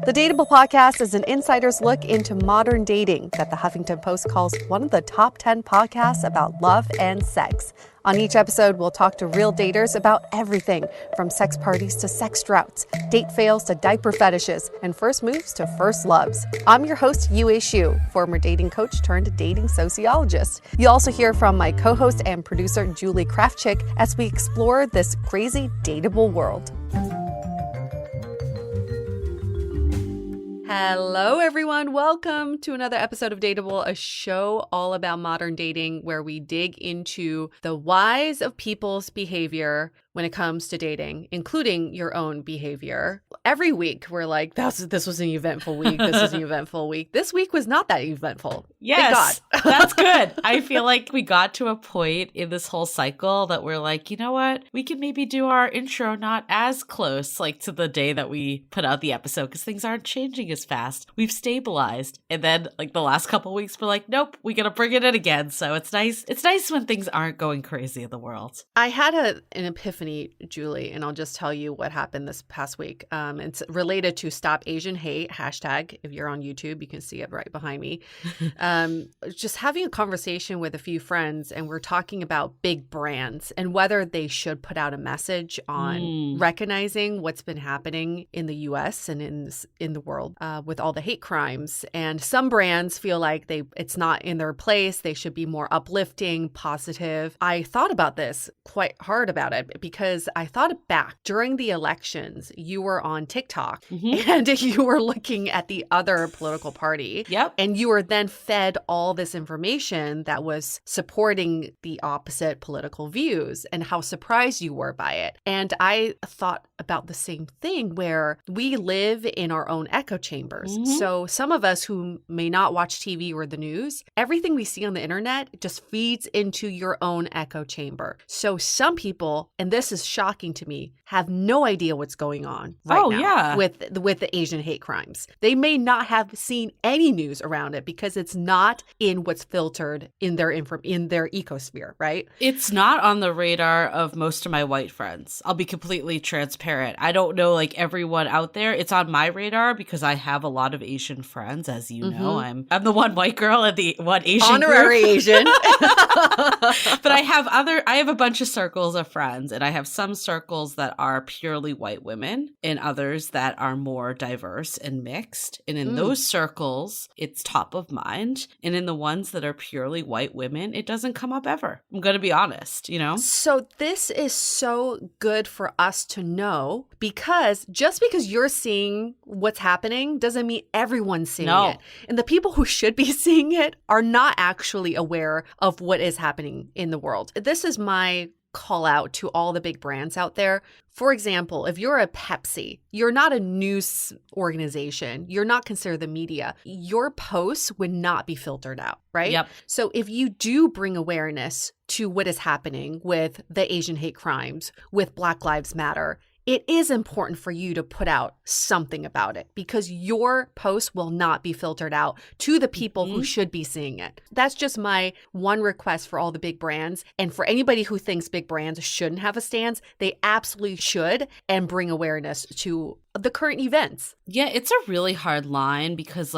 The Dateable podcast is an insider's look into modern dating that the Huffington Post calls one of the top 10 podcasts about love and sex. On each episode, we'll talk to real daters about everything from sex parties to sex droughts, date fails to diaper fetishes, and first moves to first loves. I'm your host, Yue Xu, former dating coach turned dating sociologist. You'll also hear from my co-host and producer, Julie Krafchick, as we explore this crazy dateable world. Hello, everyone. Welcome to another episode of Dateable, a show all about modern dating where we dig into the whys of people's behavior when it comes to dating, including your own behavior. Every week, we're like, this was an eventful week. This was an eventful week. This week was not that eventful. Yes, that's good. I feel like we got to a point in this whole cycle that we're like, you know what? We can maybe do our intro not as close like to the day that we put out the episode because things aren't changing as fast. We've stabilized. And then like the last couple of weeks, we're like, nope, we got to bring it in again. So it's nice. It's nice when things aren't going crazy in the world. I had an epiphany, Julie, and I'll just tell you what happened this past week. It's related to Stop Asian Hate hashtag. If you're on YouTube, you can see it right behind me. Just having a conversation with a few friends, and we're talking about big brands and whether they should put out a message on recognizing what's been happening in the U.S. and in the world with all the hate crimes. And some brands feel like it's not in their place. They should be more uplifting, positive. I thought about this quite hard about it because I thought back during the elections, you were on TikTok and you were looking at the other political party. Yep. And you were then fed all this information that was supporting the opposite political views and how surprised you were by it. And I thought about the same thing where we live in our own echo chambers. So some of us who may not watch TV or the news, everything we see on the internet just feeds into your own echo chamber. So some people, and this is shocking to me, have no idea what's going on right now with the Asian hate crimes. They may not have seen any news around it because it's not in what's filtered in their ecosphere, right? It's not on the radar of most of my white friends. I'll be completely transparent. I don't know like everyone out there. It's on my radar because I have a lot of Asian friends, as you know. I'm the one white girl and the one Asian honorary group. Asian. But I have a bunch of circles of friends, and I have some circles that are purely white women and others that are more diverse and mixed. And in those circles, it's top of mind. And in the ones that are purely white women, it doesn't come up ever. I'm going to be honest, you know? So this is so good for us to know because just because you're seeing what's happening doesn't mean everyone's seeing it. And the people who should be seeing it are not actually aware of what is happening in the world. This is my call out to all the big brands out there. For example, if you're a Pepsi, you're not a news organization, you're not considered the media, your posts would not be filtered out, right? Yep. So if you do bring awareness to what is happening with the Asian hate crimes, with Black Lives Matter, it is important for you to put out something about it because your post will not be filtered out to the people who should be seeing it. That's just my one request for all the big brands. And for anybody who thinks big brands shouldn't have a stance, they absolutely should and bring awareness to the current events. Yeah, it's a really hard line because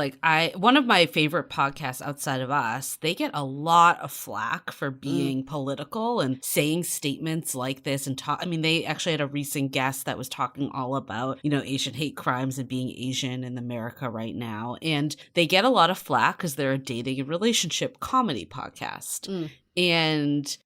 one of my favorite podcasts outside of us, they get a lot of flack for being political and saying statements like this and they actually had a recent guest that was talking all about, Asian hate crimes and being Asian in America right now. And they get a lot of flack because they're a dating and relationship comedy podcast. And,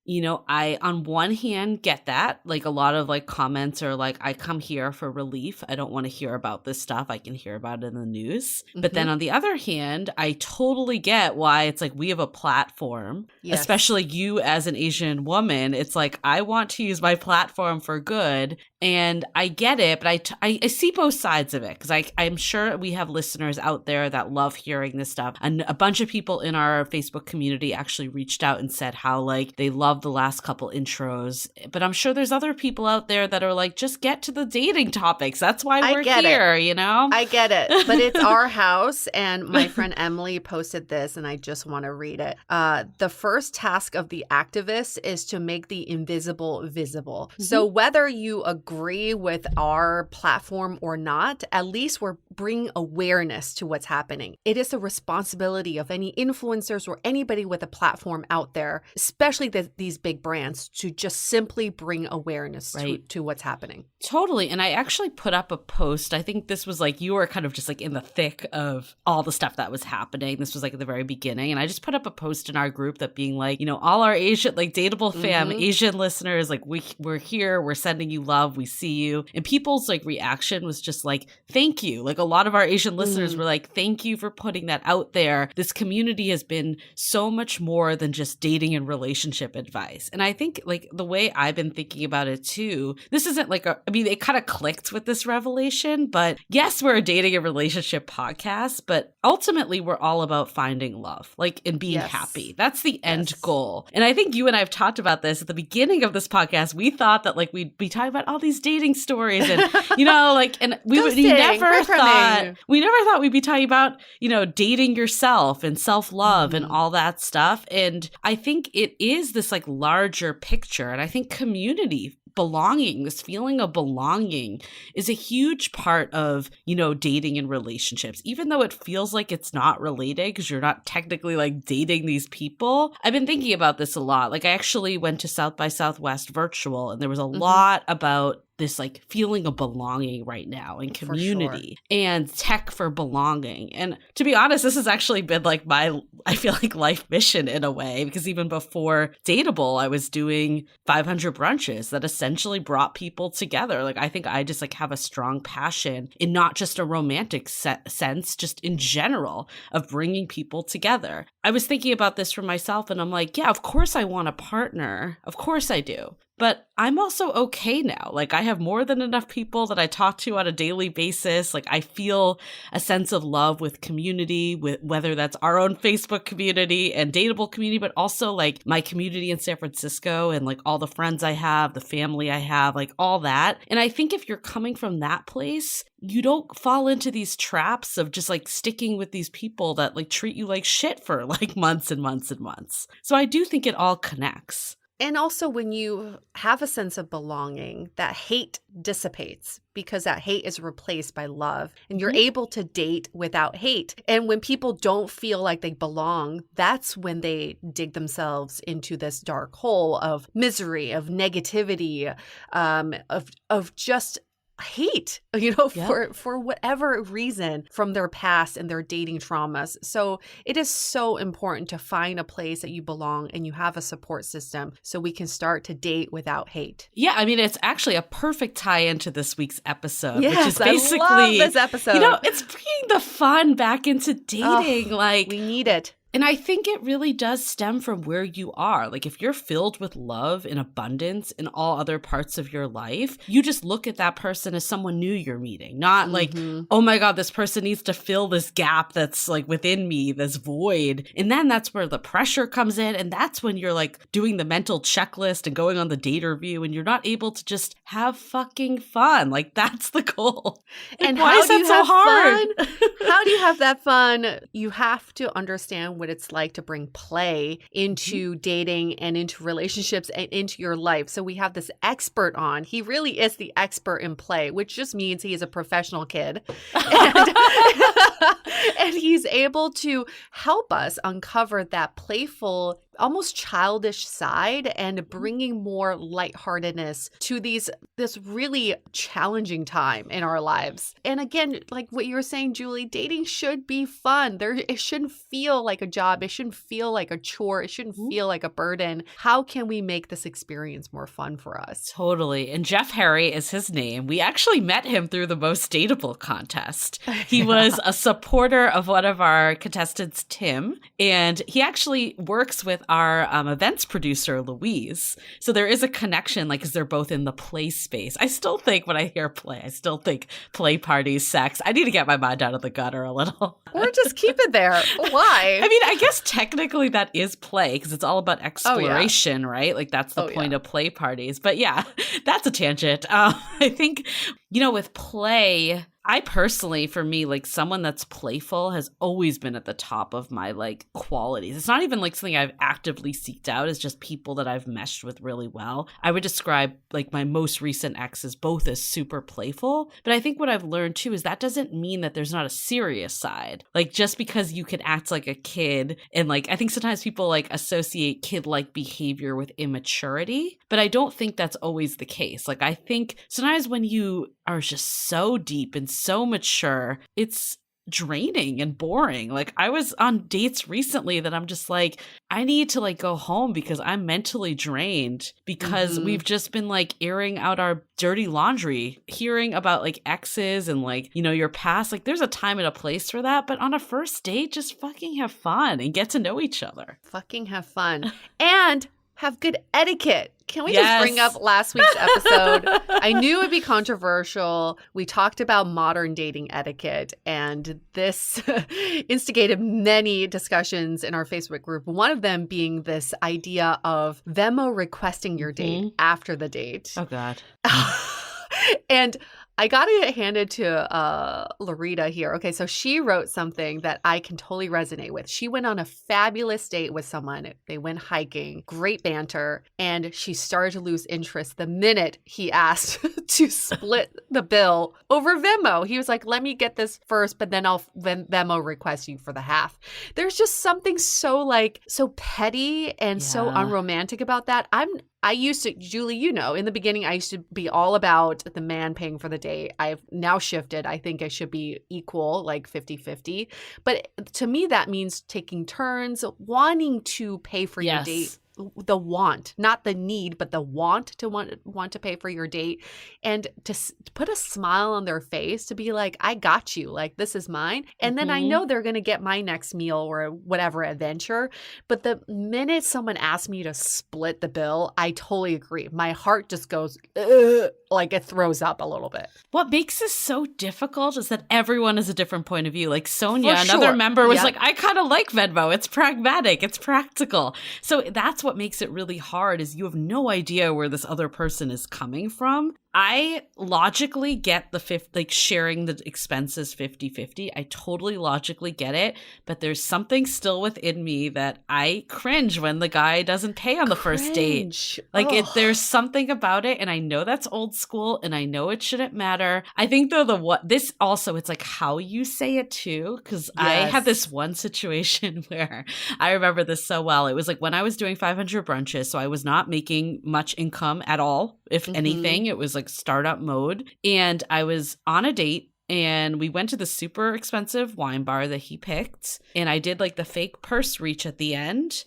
I, on one hand, get that. Like, a lot of, comments are like, I come here for relief. I don't want to hear about this stuff. I can hear about it in the news. But then on the other hand, I totally get why it's like we have a platform, especially you as an Asian woman. It's like, I want to use my platform for good. And I get it, but I see both sides of it because I'm sure we have listeners out there that love hearing this stuff. And a bunch of people in our Facebook community actually reached out and said how they love the last couple intros. But I'm sure there's other people out there that are like, just get to the dating topics. That's why we're here, I get it. But it's our house. And my friend Emily posted this and I just want to read it. The first task of the activist is to make the invisible visible. So whether you agree with our platform or not, at least bring awareness to what's happening. It is the responsibility of any influencers or anybody with a platform out there, especially these big brands, to just simply bring awareness to what's happening. Totally. And I actually put up a post. I think this was like, you were kind of just like in the thick of all the stuff that was happening. This was like at the very beginning. And I just put up a post in our group that being like, you know, all our Asian, like Dateable fam, Asian listeners, like we're here, we're sending you love, we see you. And people's like reaction was just like, thank you. Like a lot of our Asian listeners were like, thank you for putting that out there. This community has been so much more than just dating and relationship advice. And I think like the way I've been thinking about it too, this isn't like it kind of clicked with this revelation, but yes, we're a dating and relationship podcast, but ultimately we're all about finding love, like, and being happy. That's the end goal. And I think you and I have talked about this at the beginning of this podcast. We thought that like we'd be talking about all these dating stories and, you know, like, and we never thought we'd be talking about, you know, dating yourself and self-love and all that stuff. And I think it is this like larger picture. And I think community, belonging, this feeling of belonging is a huge part of, you know, dating and relationships, even though it feels like it's not related because you're not technically like dating these people. I've been thinking about this a lot. Like I actually went to South by Southwest virtual and there was a lot about this like feeling of belonging right now in community and tech for belonging. And to be honest, this has actually been like I feel like life mission in a way, because even before Dateable, I was doing 500 brunches that essentially brought people together. Like I think I just like have a strong passion in not just a romantic sense, just in general of bringing people together. I was thinking about this for myself and I'm like, yeah, of course I want a partner. Of course I do. But I'm also okay now. Like I have more than enough people that I talk to on a daily basis. Like I feel a sense of love with community, with whether that's our own Facebook community and Dateable community, but also like my community in San Francisco and like all the friends I have, the family I have, like all that. And I think if you're coming from that place, you don't fall into these traps of just like sticking with these people that like treat you like shit for like months and months and months. So I do think it all connects. And also when you have a sense of belonging, that hate dissipates because that hate is replaced by love and you're able to date without hate. And when people don't feel like they belong, that's when they dig themselves into this dark hole of misery, of negativity, of just hate, you know, for whatever reason from their past and their dating traumas. So it is so important to find a place that you belong and you have a support system so we can start to date without hate. Yeah, I mean, it's actually a perfect tie into this week's episode, yes, which is basically, I love this episode. You know, it's bringing the fun back into dating. Like we need it. And I think it really does stem from where you are. Like if you're filled with love and abundance in all other parts of your life, you just look at that person as someone new you're meeting, not like, oh my God, this person needs to fill this gap that's like within me, this void. And then that's where the pressure comes in. And that's when you're like doing the mental checklist and going on the daterview and you're not able to just have fucking fun. Like that's the goal. And why is that so hard? How do you have that fun? You have to understand what it's like to bring play into dating and into relationships and into your life. So we have this expert on. He really is the expert in play, which just means he is a professional kid. And he's able to help us uncover that playful, almost childish side and bringing more lightheartedness to this really challenging time in our lives. And again, like what you were saying, Julie, dating should be fun. It shouldn't feel like a job. It shouldn't feel like a chore. It shouldn't feel like a burden. How can we make this experience more fun for us? Totally. And Jeff Harry is his name. We actually met him through the Most Dateable contest. He was a supporter of one of our contestants, Tim, and he actually works with our events producer, Louise. So there is a connection, like, because they're both in the play space. I still think when I hear play, I still think play parties, sex. I need to get my mind out of the gutter a little. Or just keep it there. Why? I mean, I guess technically that is play because it's all about exploration, right? Like that's the point of play parties. But yeah, that's a tangent. I think, you know, with play, I personally, for me, like someone that's playful has always been at the top of my like qualities. It's not even like something I've actively seeked out. It's just people that I've meshed with really well. I would describe like my most recent exes both as super playful. But I think what I've learned too is that doesn't mean that there's not a serious side. Like just because you can act like a kid, and like I think sometimes people like associate kid-like behavior with immaturity, but I don't think that's always the case. Like I think sometimes when you are just so deep and so mature, it's draining and boring. Like I was on dates recently that I'm just like, I need to like go home because I'm mentally drained because we've just been like airing out our dirty laundry, hearing about like exes and like, you know, your past. Like there's a time and a place for that, but on a first date, just fucking have fun and get to know each other. Fucking have fun. And have good etiquette. Can we just bring up last week's episode? I knew it'd be controversial. We talked about modern dating etiquette, and this instigated many discussions in our Facebook group. One of them being this idea of Venmo requesting your date after the date. Oh, God. And I got it handed to Larita here. Okay, so she wrote something that I can totally resonate with. She went on a fabulous date with someone. They went hiking, great banter, and she started to lose interest the minute he asked to split the bill over Venmo. He was like, let me get this first, but then I'll Venmo request you for the half. There's just something so petty and so unromantic about that. I used to, Julie, you know, in the beginning, I used to be all about the man paying for the date. I've now shifted. I think it should be equal, like 50-50. But to me, that means taking turns, wanting to pay for your date. The want, not the need, but the want to pay for your date, and to put a smile on their face, to be like, I got you, like this is mine. And then I know they're going to get my next meal or whatever adventure. But the minute someone asks me to split the bill, I totally agree. My heart just goes, like it throws up a little bit. What makes this so difficult is that everyone has a different point of view. Like Sonia, another member, was like, I kind of like Venmo. It's pragmatic. It's practical. So that's what makes it really hard, is you have no idea where this other person is coming from. I logically get the sharing the expenses 50-50. I totally logically get it, but there's something still within me that I cringe when the guy doesn't pay on the first date. Like there's something about it, and I know that's old school, and I know it shouldn't matter. I think though this also, it's like how you say it too, because I had this one situation where I remember this so well. It was like when I was doing 500 brunches, so I was not making much income at all. If anything, it was like startup mode. And I was on a date, and we went to the super expensive wine bar that he picked. And I did like the fake purse reach at the end.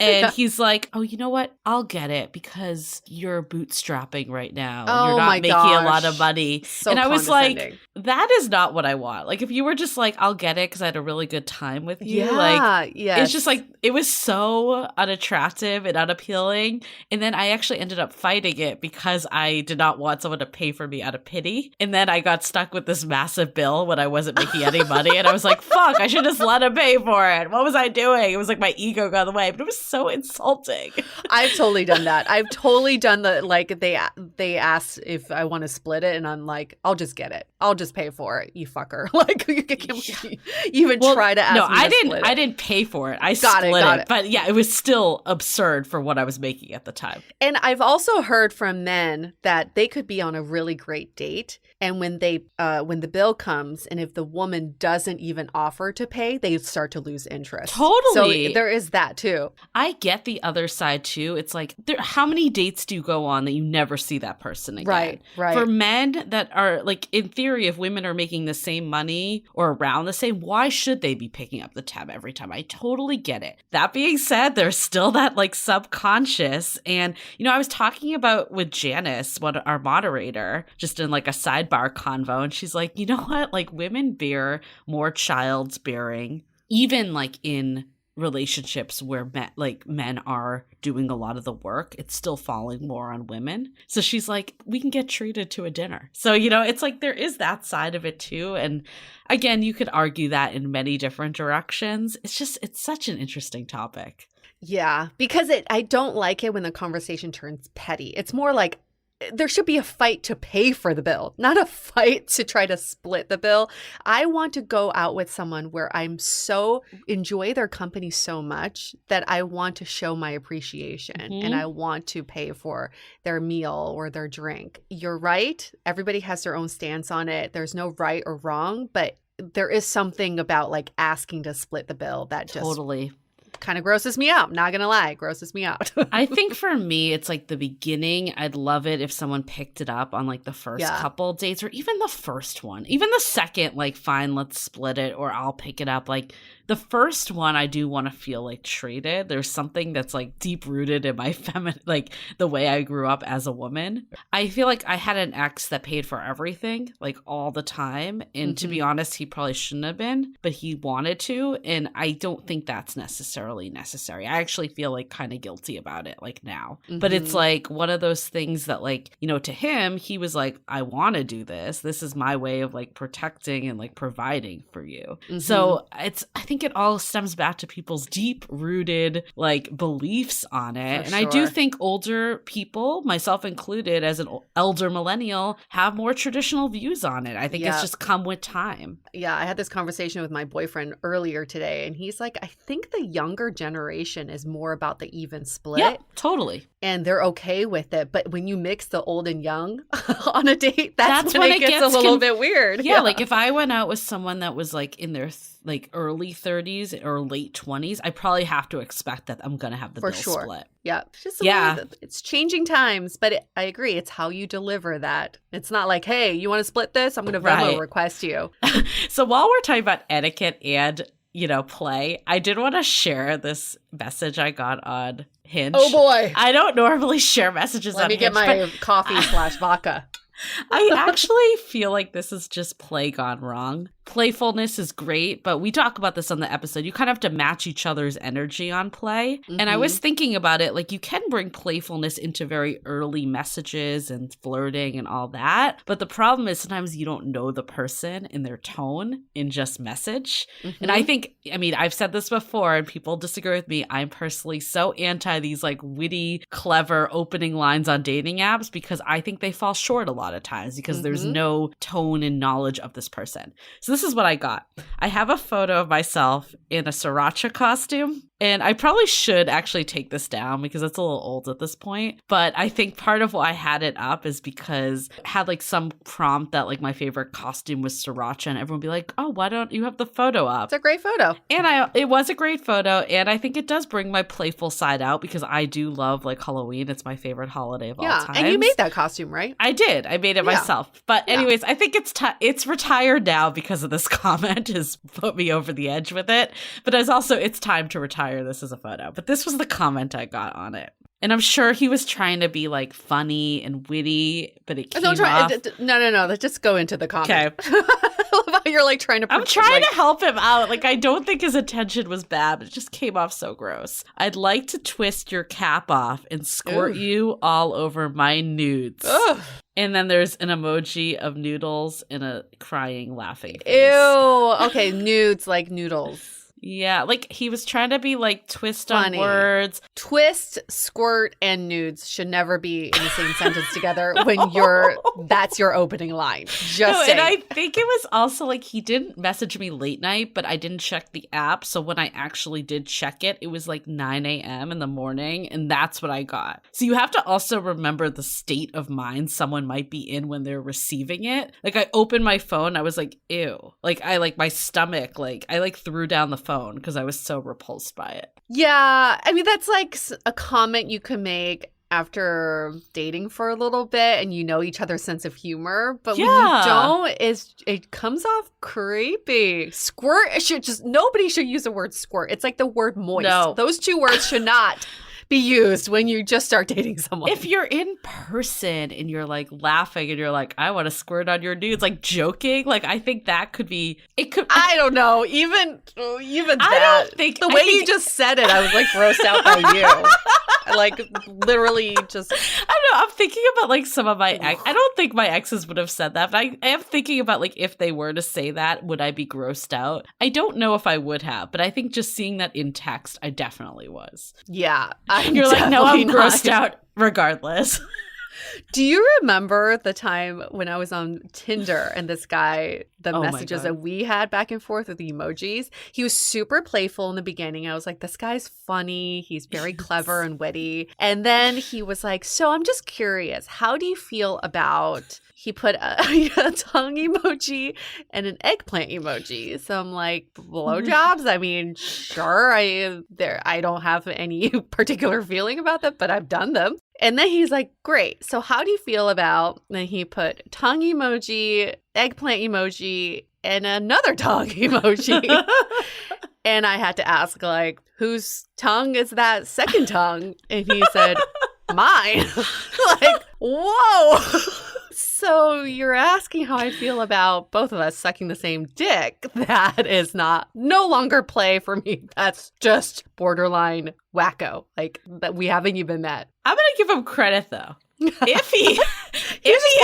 And he's like, oh, you know what? I'll get it because you're bootstrapping right now. And you're not making a lot of money. And I was like, that is not what I want. Like, if you were just like, I'll get it because I had a really good time with you. It's just like, it was so unattractive and unappealing. And then I actually ended up fighting it because I did not want someone to pay for me out of pity. And then I got stuck with this massive bill when I wasn't making any money. And I was like, fuck, I should just let him pay for it. What was I doing? It was like my ego got in the way, but it was so insulting. I've totally done that. I've totally done the, like, they asked if I want to split it, and I'm like, I'll just get it. I'll just pay for it, you fucker. Like, you even try to ask me to split it. I didn't pay for it. I split it. But yeah, it was still absurd for what I was making at the time. And I've also heard from men that they could be on a really great date, and when the bill comes, and if the woman doesn't even offer to pay, they start to lose interest. Totally. So there is that too. I get the other side too. It's like, how many dates do you go on that you never see that person again? Right. For men that are like, in theory, if women are making the same money or around the same, why should they be picking up the tab every time? I totally get it. That being said, there's still that like subconscious. And, you know, I was talking about with Janice, our moderator, just in like a sidebar convo. And she's like, you know what? Like, women bear more child's bearing, even like in relationships where men are doing a lot of the work, it's still falling more on women. So she's like, we can get treated to a dinner. So, you know, it's like there is that side of it too. And again, you could argue that in many different directions. It's such an interesting topic. Yeah, because I don't like it when the conversation turns petty. It's more like, there should be a fight to pay for the bill, not a fight to try to split the bill. I want to go out with someone where I'm so enjoy their company so much that I want to show my appreciation and I want to pay for their meal or their drink. You're right. Everybody has their own stance on it. There's no right or wrong, but there is something about like asking to split the bill that just Totally. kind of grosses me out. Not gonna lie, grosses me out. I think for me, it's like the beginning. I'd love it if someone picked it up on like the first couple dates or even the first one. Even the second, like, fine, let's split it or I'll pick it up. Like the first one, I do want to feel like treated. There's something that's like deep rooted in my like the way I grew up as a woman. I feel like I had an ex that paid for everything, like all the time. And to be honest, he probably shouldn't have been, but he wanted to. And I don't think that's necessary. I actually feel like kind of guilty about it like now. But it's like one of those things that like, you know, to him, he was like, I want to do this. This is my way of like protecting and like providing for you. So I think it all stems back to people's deep rooted like beliefs on it. And I do think older people, myself included as an elder millennial, have more traditional views on it. I think it's just come with time. Yeah, I had this conversation with my boyfriend earlier today and he's like, I think the younger generation is more about the even split. Yeah, totally. And they're okay with it. But when you mix the old and young on a date, that's when it gets a little bit weird. Yeah, like if I went out with someone that was like in their like early 30s or late 20s, I probably have to expect that I'm going to have the bill split. Yeah. It's changing times, but I agree. It's how you deliver that. It's not like, hey, you want to split this? I'm going to Venmo request you. So while we're talking about etiquette and, you know, play, I did want to share this message I got on Hinge. Oh boy. I don't normally share messages on Hinge. Let me get my coffee/vodka. I actually feel like this is just play gone wrong. Playfulness is great, but we talk about this on the episode. You kind of have to match each other's energy on play. And I was thinking about it, like you can bring playfulness into very early messages and flirting and all that. But the problem is sometimes you don't know the person in their tone in just message. And I think, I mean, I've said this before and people disagree with me. I'm personally so anti these like witty, clever opening lines on dating apps because I think they fall short a lot of times because there's no tone and knowledge of this person. So this is what I got. I have a photo of myself in a sriracha costume. And I probably should actually take this down because it's a little old at this point. But I think part of why I had it up is because I had like some prompt that like my favorite costume was sriracha. And everyone would be like, oh, why don't you have the photo up? It's a great photo. And it was a great photo. And I think it does bring my playful side out because I do love like Halloween. It's my favorite holiday of all time. And you made that costume, right? I did. I made it myself. But anyways, I think it's retired now because of this comment has put me over the edge with it. But it's time to retire this as a photo. But this was the comment I got on it. And I'm sure he was trying to be like funny and witty, but it came off. No. Let's just go into the comment. Okay. I love how you're like trying to. I'm trying to help him out. Like I don't think his intention was bad, but it just came off so gross. I'd like to twist your cap off and squirt you all over my nudes. Ugh. And then there's an emoji of noodles and a crying, laughing face. Ew. Okay, nudes like noodles. Yeah, like he was trying to be like twist on words. Twist, squirt, and nudes should never be in the same sentence together when that's your opening line. Just saying. And I think it was also like he didn't message me late night, but I didn't check the app. So when I actually did check it, it was like 9 a.m. in the morning, and that's what I got. So you have to also remember the state of mind someone might be in when they're receiving it. Like I opened my phone, I was like, ew. Like I like my stomach, like I like threw down the phone because I was so repulsed by it. Yeah. I mean, that's like a comment you can make after dating for a little bit and you know each other's sense of humor. But when you don't, it comes off creepy. Squirt, nobody should use the word squirt. It's like the word moist. No. Those two words should not be used when you just start dating someone. If you're in person and you're like laughing and you're like, I want to squirt on your dudes, like joking, like I think that could be, I don't know, even that. I don't think the way you just said it, I was like grossed out by you. I like literally just. I don't know. I'm thinking about like some of my ex. I don't think my exes would have said that, but I am thinking about like if they were to say that, would I be grossed out? I don't know if I would have, but I think just seeing that in text, I definitely was. Yeah. You're like, no, I'm grossed out regardless. Do you remember the time when I was on Tinder and this guy, the Oh my messages God. that we had back and forth with the emojis? He was super playful in the beginning. I was like, this guy's funny. He's very clever and witty. And then he was like, so I'm just curious, how do you feel about... He put a tongue emoji and an eggplant emoji. So I'm like, blowjobs? I mean, sure. I don't have any particular feeling about that, but I've done them. And then he's like, great. So how do you feel about... Then he put tongue emoji, eggplant emoji, and another tongue emoji. And I had to ask, like, whose tongue is that second tongue? And he said, mine. Like, whoa. So you're asking how I feel about both of us sucking the same dick. That is no longer play for me. That's just borderline wacko. Like, that we haven't even met. I'm going to give him credit, though. If he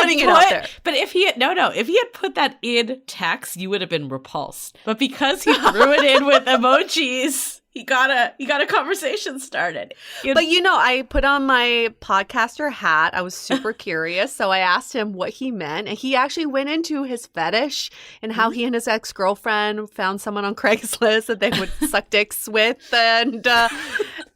putting it out there. But if he had put that in text, you would have been repulsed. But because he threw it in with emojis, he got a conversation started. But I put on my podcaster hat. I was super curious. So I asked him what he meant. And he actually went into his fetish and how he and his ex-girlfriend found someone on Craigslist that they would suck dicks with. And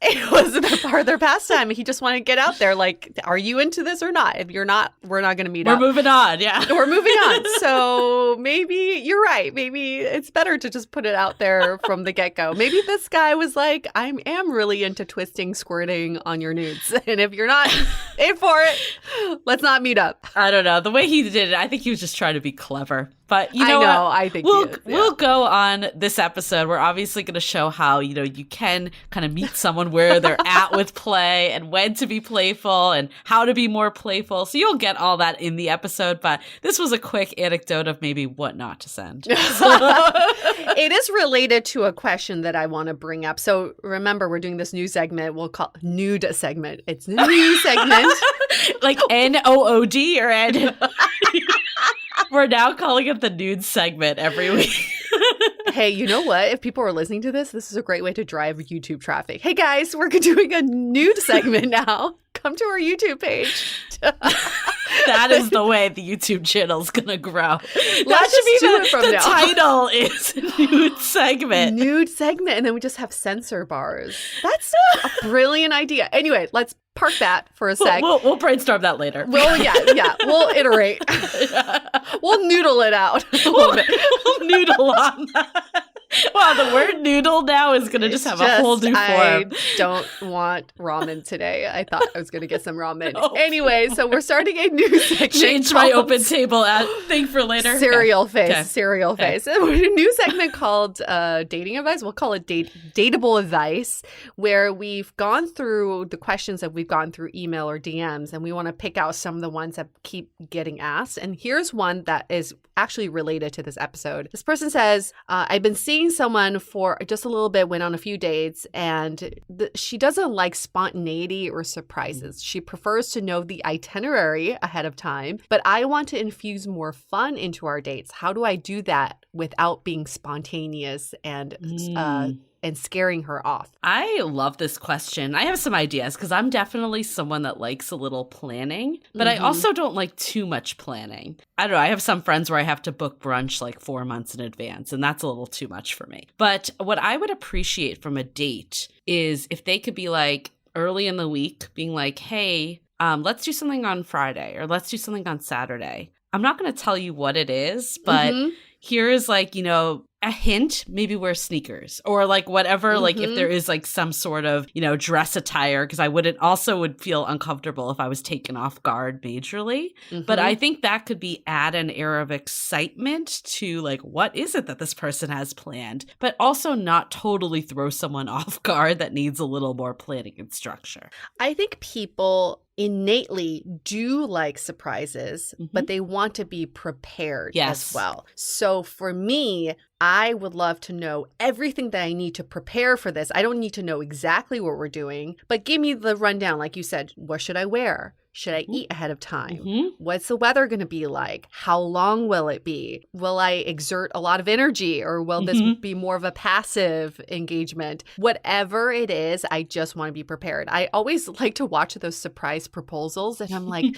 it was a part of their pastime. He just wanted to get out there. Like, are you into this or not? If you're not, we're not going to meet up. We're moving on. Yeah. We're moving on. So maybe you're right. Maybe it's better to just put it out there from the get-go. Maybe this guy was like, I am really into twisting, squirting on your nudes. And if you're not in for it, let's not meet up. I don't know. The way he did it, I think he was just trying to be clever. But you know what? I think we'll go on this episode. We're obviously going to show how, you can kind of meet someone where they're at with play and when to be playful and how to be more playful. So you'll get all that in the episode. But this was a quick anecdote of maybe what not to send. It is related to a question that I want to bring up. So remember, we're doing this new segment. We'll call nude segment. It's a new segment. Like NOOD or N. We're now calling it the nude segment every week. Hey, you know what? If people are listening to this is a great way to drive YouTube traffic. Hey guys, we're doing a nude segment now. Come to our YouTube page. That is the way the YouTube channel is going to grow. Let's just do it from the now. title is nude segment. Nude segment, and then we just have censor bars. That's a brilliant idea. Anyway, let's park that for a sec. We'll brainstorm that later. Yeah. We'll iterate. We'll noodle it out a little bit. We'll noodle on that. Wow, the word noodle now is going to just have a whole new form. I don't want ramen today. I thought I was going to get some ramen. Oh. Anyway, so we're starting a new segment. Change my open table thing for later. Cereal face. A new segment called dating advice. We'll call it dateable advice, where we've gone through the questions that we've gone through email or DMs, and we want to pick out some of the ones that keep getting asked. And here's one that is actually related to this episode. This person says, I've been seeing someone for just a little bit, went on a few dates, and she doesn't like spontaneity or surprises. She prefers to know the itinerary ahead of time, but I want to infuse more fun into our dates. How do I do that without being spontaneous and scaring her off? I love this question. I have some ideas because I'm definitely someone that likes a little planning, but I also don't like too much planning. I don't know. I have some friends where I have to book brunch like 4 months in advance, and that's a little too much for me. But what I would appreciate from a date is if they could be like early in the week being like, hey, let's do something on Friday or let's do something on Saturday. I'm not going to tell you what it is, but here is like, a hint, maybe wear sneakers or like whatever, like if there is like some sort of, dress attire, because I would feel uncomfortable if I was taken off guard majorly. But I think that could be add an air of excitement to like, what is it that this person has planned, but also not totally throw someone off guard that needs a little more planning and structure. I think people innately do like surprises, but they want to be prepared as well. So for me, I would love to know everything that I need to prepare for this. I don't need to know exactly what we're doing, but give me the rundown. Like you said, what should I wear? Should I eat ahead of time? Mm-hmm. What's the weather going to be like? How long will it be? Will I exert a lot of energy, or will this be more of a passive engagement? Whatever it is, I just want to be prepared. I always like to watch those surprise proposals, and I'm like,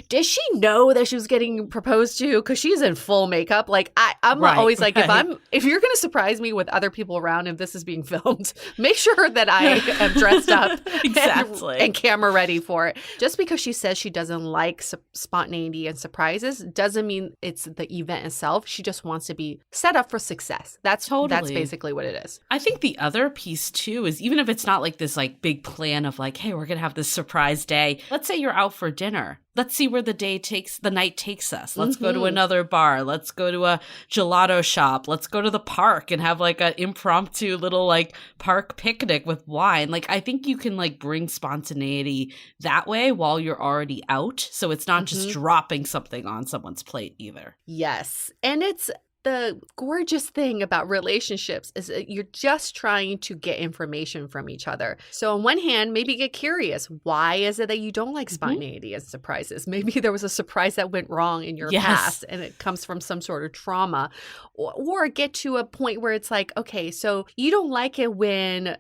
does she know that she was getting proposed to? Because she's in full makeup. Like I'm always like, if you're going to surprise me with other people around, if this is being filmed, make sure that I am dressed up exactly and camera ready for it. Just because she says she doesn't like spontaneity and surprises doesn't mean it's the event itself. She just wants to be set up for success. That's basically what it is. I think the other piece too is, even if it's not like this like big plan of like, hey, we're going to have this surprise day. Let's say you're out for dinner. Let's see where the night takes us. Let's go to another bar. Let's go to a gelato shop. Let's go to the park and have like an impromptu little like park picnic with wine. Like, I think you can like bring spontaneity that way while you're already out. So it's not just dropping something on someone's plate either. Yes. And it's the gorgeous thing about relationships is that you're just trying to get information from each other. So on one hand, maybe get curious. Why is it that you don't like spontaneity and surprises? Maybe there was a surprise that went wrong in your past and it comes from some sort of trauma. Or get to a point where it's like, okay, so you don't like it when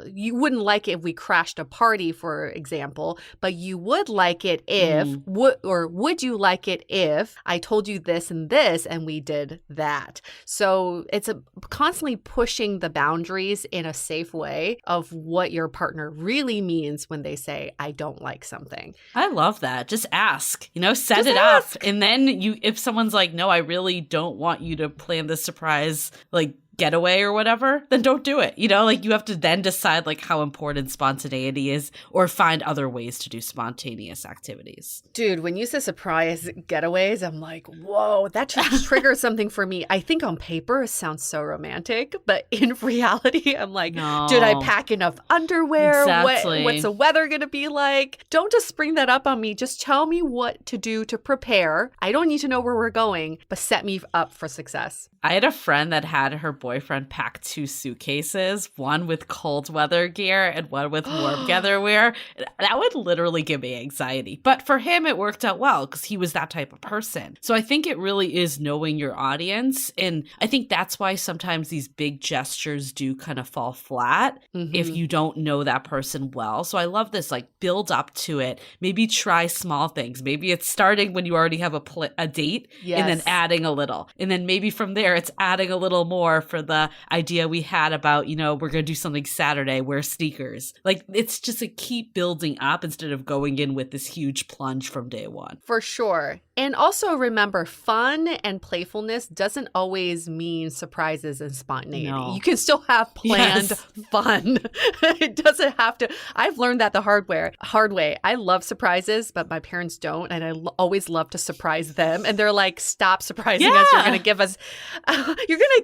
you wouldn't like it if we crashed a party, for example, but you would like it if, would you like it if I told you this and we did that? So it's constantly pushing the boundaries in a safe way of what your partner really means when they say, I don't like something. I love that. Just ask, set it up. And then if someone's like, no, I really don't want you to plan this surprise, like, getaway or whatever, then don't do it. Like, you have to then decide like how important spontaneity is, or find other ways to do spontaneous activities. Dude, when you say surprise getaways, I'm like, whoa, that triggers something for me. I think on paper it sounds so romantic, but in reality, I'm like, no. Did I pack enough underwear? Exactly. What's the weather going to be like? Don't just spring that up on me. Just tell me what to do to prepare. I don't need to know where we're going, but set me up for success. I had a friend that had her boyfriend pack 2 suitcases, one with cold weather gear and one with warm weather wear. That would literally give me anxiety. But for him, it worked out well because he was that type of person. So I think it really is knowing your audience. And I think that's why sometimes these big gestures do kind of fall flat if you don't know that person well. So I love this, like, build up to it. Maybe try small things. Maybe it's starting when you already have a date and then adding a little. And then maybe from there, it's adding a little more for the idea we had about, we're going to do something Saturday, wear sneakers. Like, it's just a keep building up instead of going in with this huge plunge from day one. For sure. And also remember, fun and playfulness doesn't always mean surprises and spontaneity. No. You can still have planned fun. It doesn't have to. I've learned that the hard way. I love surprises, but my parents don't. And I always love to surprise them. And they're like, stop surprising us. You're going to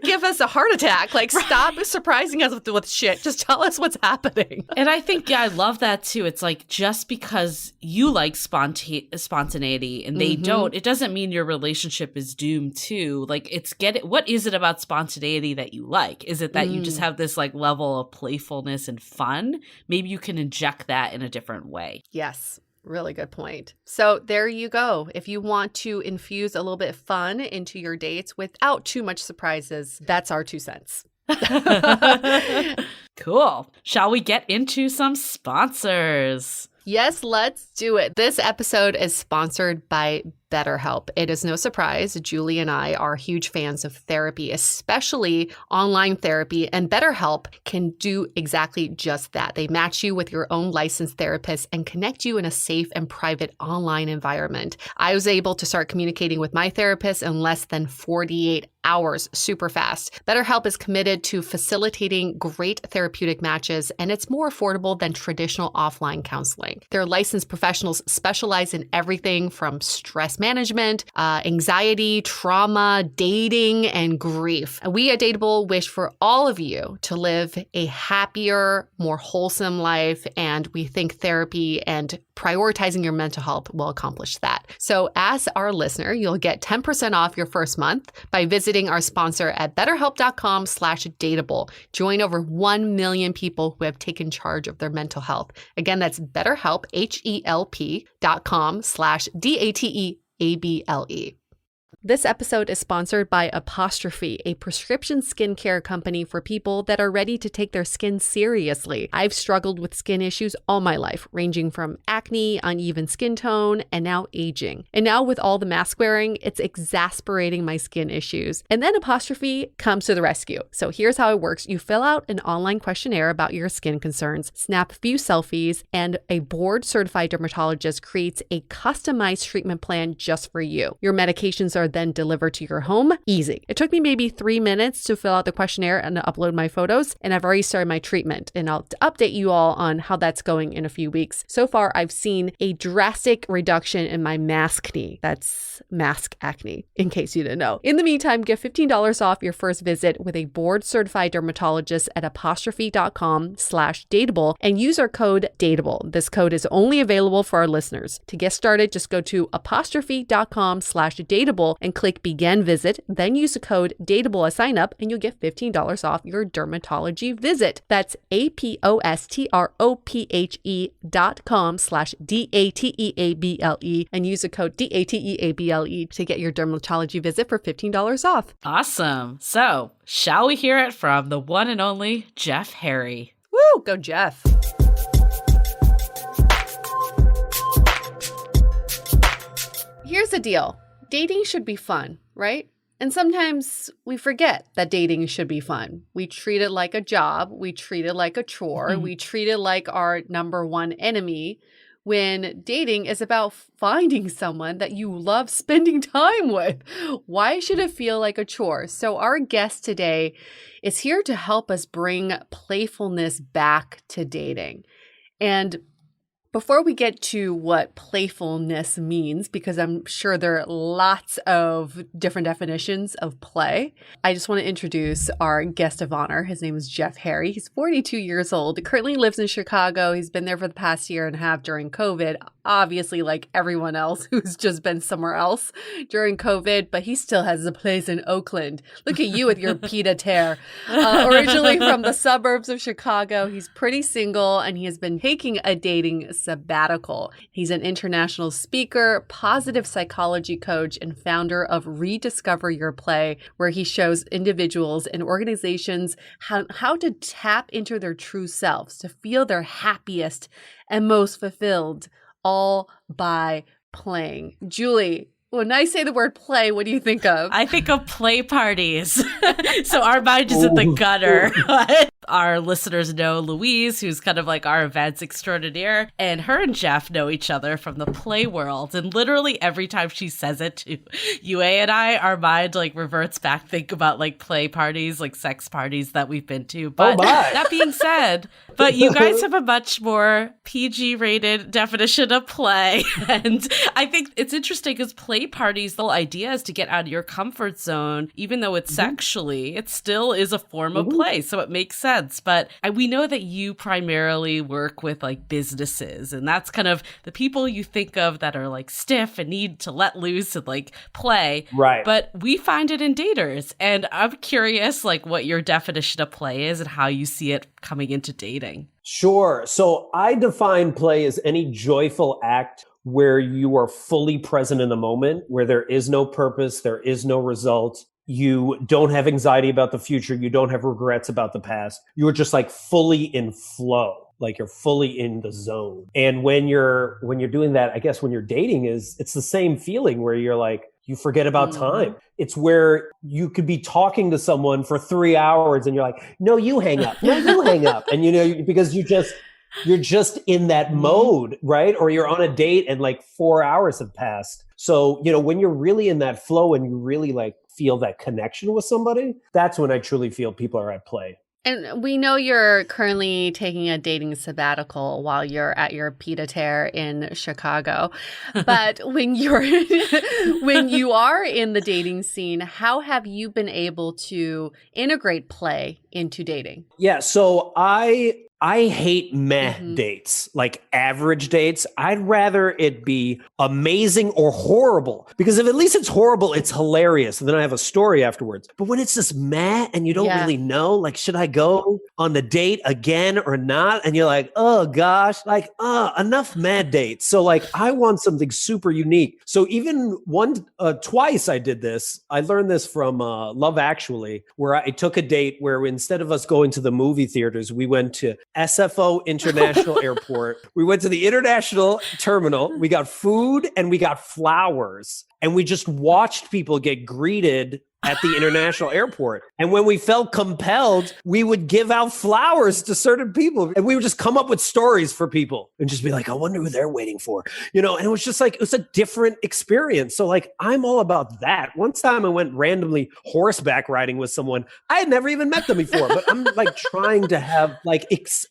give us a heart attack. Like, stop surprising us with shit. Just tell us what's happening. And I think, I love that too. It's like, just because you like spontaneity and they don't, it doesn't mean your relationship is doomed too. Like, what is it about spontaneity that you like? Is it that you just have this like level of playfulness and fun? Maybe you can inject that in a different way. Yes. Really good point. So there you go. If you want to infuse a little bit of fun into your dates without too much surprises, that's our 2 cents. Cool. Shall we get into some sponsors? Yes, let's do it. This episode is sponsored by BetterHelp. It is no surprise, Julie and I are huge fans of therapy, especially online therapy, and BetterHelp can do exactly just that. They match you with your own licensed therapist and connect you in a safe and private online environment. I was able to start communicating with my therapist in less than 48 hours, super fast. BetterHelp is committed to facilitating great therapeutic matches, and it's more affordable than traditional offline counseling. Their licensed professionals specialize in everything from stress stress management, anxiety, trauma, dating, and grief. And we at Dateable wish for all of you to live a happier, more wholesome life, and we think therapy and prioritizing your mental health will accomplish that. So as our listener, you'll get 10% off your first month by visiting our sponsor at betterhelp.com/dateable. Join over 1 million people who have taken charge of their mental health. Again, that's BetterHelp, HELP.com/DATEABLE. This episode is sponsored by Apostrophe, a prescription skincare company for people that are ready to take their skin seriously. I've struggled with skin issues all my life, ranging from acne, uneven skin tone, and now aging. And now with all the mask wearing, it's exasperating my skin issues. And then Apostrophe comes to the rescue. So here's how it works. You fill out an online questionnaire about your skin concerns, snap a few selfies, and a board-certified dermatologist creates a customized treatment plan just for you. Your medications are then delivered to your home. Easy. It took me maybe 3 minutes to fill out the questionnaire and upload my photos, and I've already started my treatment, and I'll update you all on how that's going in a few weeks. So far, I've seen a drastic reduction in my maskne. That's mask acne, in case you didn't know. In the meantime, get $15 off your first visit with a board-certified dermatologist at apostrophe.com/dateable and use our code DATEABLE. This code is only available for our listeners. To get started, just go to apostrophe.com/dateable and click begin visit, then use the code DATEABLE as sign up and you'll get $15 off your dermatology visit. That's apostrophe.com/DATEABLE and use the code DATEABLE to get your dermatology visit for $15 off. Awesome. So, shall we hear it from the one and only Jeff Harry? Woo, go Jeff. Here's the deal. Dating should be fun, right? And sometimes we forget that dating should be fun. We treat it like a job. We treat it like a chore. We treat it like our number one enemy, when dating is about finding someone that you love spending time with. Why should it feel like a chore? So our guest today is here to help us bring playfulness back to dating. And before we get to what playfulness means, because I'm sure there are lots of different definitions of play, I just want to introduce our guest of honor. His name is Jeff Harry. He's 42 years old, currently lives in Chicago. He's been there for the past year and a half during COVID, obviously like everyone else who's just been somewhere else during COVID, but he still has a place in Oakland. Look at you with your pied-à-terre. Originally from the suburbs of Chicago, he's pretty single and he has been taking a dating sabbatical. He's an international speaker, positive psychology coach, and founder of Rediscover Your Play, where he shows individuals and organizations how to tap into their true selves, to feel their happiest and most fulfilled, all by playing. Julie, when I say the word play, what do you think of? I think of play parties. So our mind is in the gutter. Our listeners know Louise, who's kind of like our events extraordinaire, and her and Jeff know each other from the play world. And literally every time she says it to UA and I, our mind like reverts back, think about like play parties, like sex parties that we've been to. But that being said, but you guys have a much more PG rated definition of play. And I think it's interesting because play parties, the whole idea is to get out of your comfort zone. Even though it's sexually, it still is a form of play. So it makes sense. But we know that you primarily work with like businesses, and that's kind of the people you think of that are like stiff and need to let loose and like play. Right. But we find it in daters. And I'm curious like what your definition of play is and how you see it coming into dating. Sure. So I define play as any joyful act where you are fully present in the moment, where there is no purpose, there is no result. You don't have anxiety about the future. You don't have regrets about the past. You're just like fully in flow, like you're fully in the zone. And when you're doing that, I guess when you're dating it's the same feeling where you're like, you forget about time. It's where you could be talking to someone for 3 hours and you're like, no, you hang up. No, you hang up. And because you're just in that mode, right? Or you're on a date and like 4 hours have passed. So, when you're really in that flow and you really like feel that connection with somebody, that's when I truly feel people are at play. And we know you're currently taking a dating sabbatical while you're at your pied-à-terre in Chicago. But when you are in the dating scene, how have you been able to integrate play into dating? Yeah, so I hate meh dates, like average dates. I'd rather it be amazing or horrible, because if at least it's horrible, it's hilarious. And then I have a story afterwards. But when it's just meh and you don't really know, like, should I go on the date again or not? And you're like, oh gosh, like, enough meh dates. So like, I want something super unique. So even twice I did this. I learned this from Love Actually, where I took a date where instead of us going to the movie theaters, we went to SFO International Airport. We went to the international terminal. We got food and we got flowers. And we just watched people get greeted at the international airport. And when we felt compelled, we would give out flowers to certain people. And we would just come up with stories for people and just be like, I wonder who they're waiting for. And it was just like, it was a different experience. So like, I'm all about that. One time I went randomly horseback riding with someone. I had never even met them before, but I'm like trying to have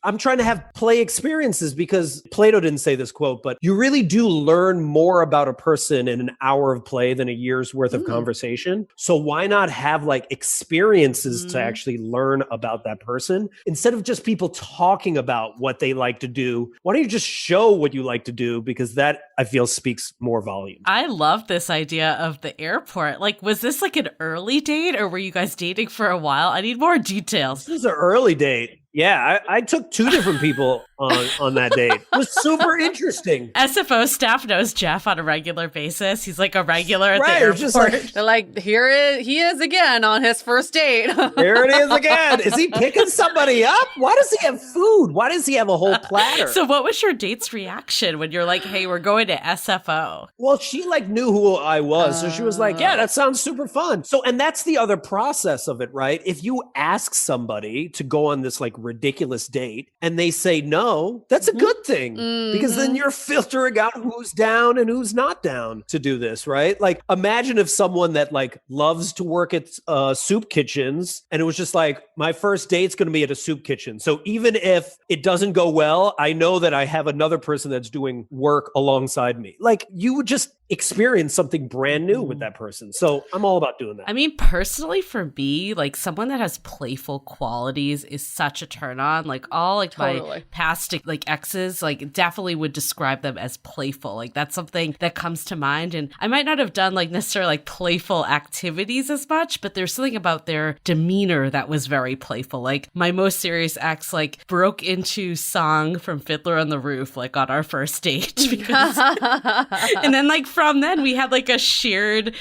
I'm trying to have play experiences, because Plato didn't say this quote, but you really do learn more about a person in an hour of play than a year's worth of conversation. So why not have like experiences to actually learn about that person instead of just people talking about what they like to do? Why don't you just show what you like to do? Because that, I feel, speaks more volume. I love this idea of the airport. Like, was this like an early date, or were you guys dating for a while? I need more details. This is an early date. Yeah, I took two different people on that date. It was super interesting. SFO staff knows Jeff on a regular basis. He's like a regular at the airport. Just like, They're like, he is again on his first date. Here it is again. Is he picking somebody up? Why does he have food? Why does he have a whole platter? So what was your date's reaction when you're like, hey, we're going to SFO? Well, she like knew who I was. So she was like, yeah, that sounds super fun. So, and that's the other process of it, right? If you ask somebody to go on this like ridiculous date and they say no, that's a good thing, because then you're filtering out who's down and who's not down to do this, right? Like, imagine if someone that like loves to work at soup kitchens, and it was just like, my first date's going to be at a soup kitchen. So even if it doesn't go well, I know that I have another person that's doing work alongside me. Like, you would just experience something brand new with that person. So I'm all about doing that. I mean, personally, for me, like, someone that has playful qualities is such a turn on. Like, all like my past like exes, like, definitely would describe them as playful. Like, that's something that comes to mind. And I might not have done like necessarily like playful activities as much, but there's something about their demeanor that was very playful. Like, my most serious ex like broke into song from Fiddler on the Roof like on our first date, because and then like from then we had like a shared,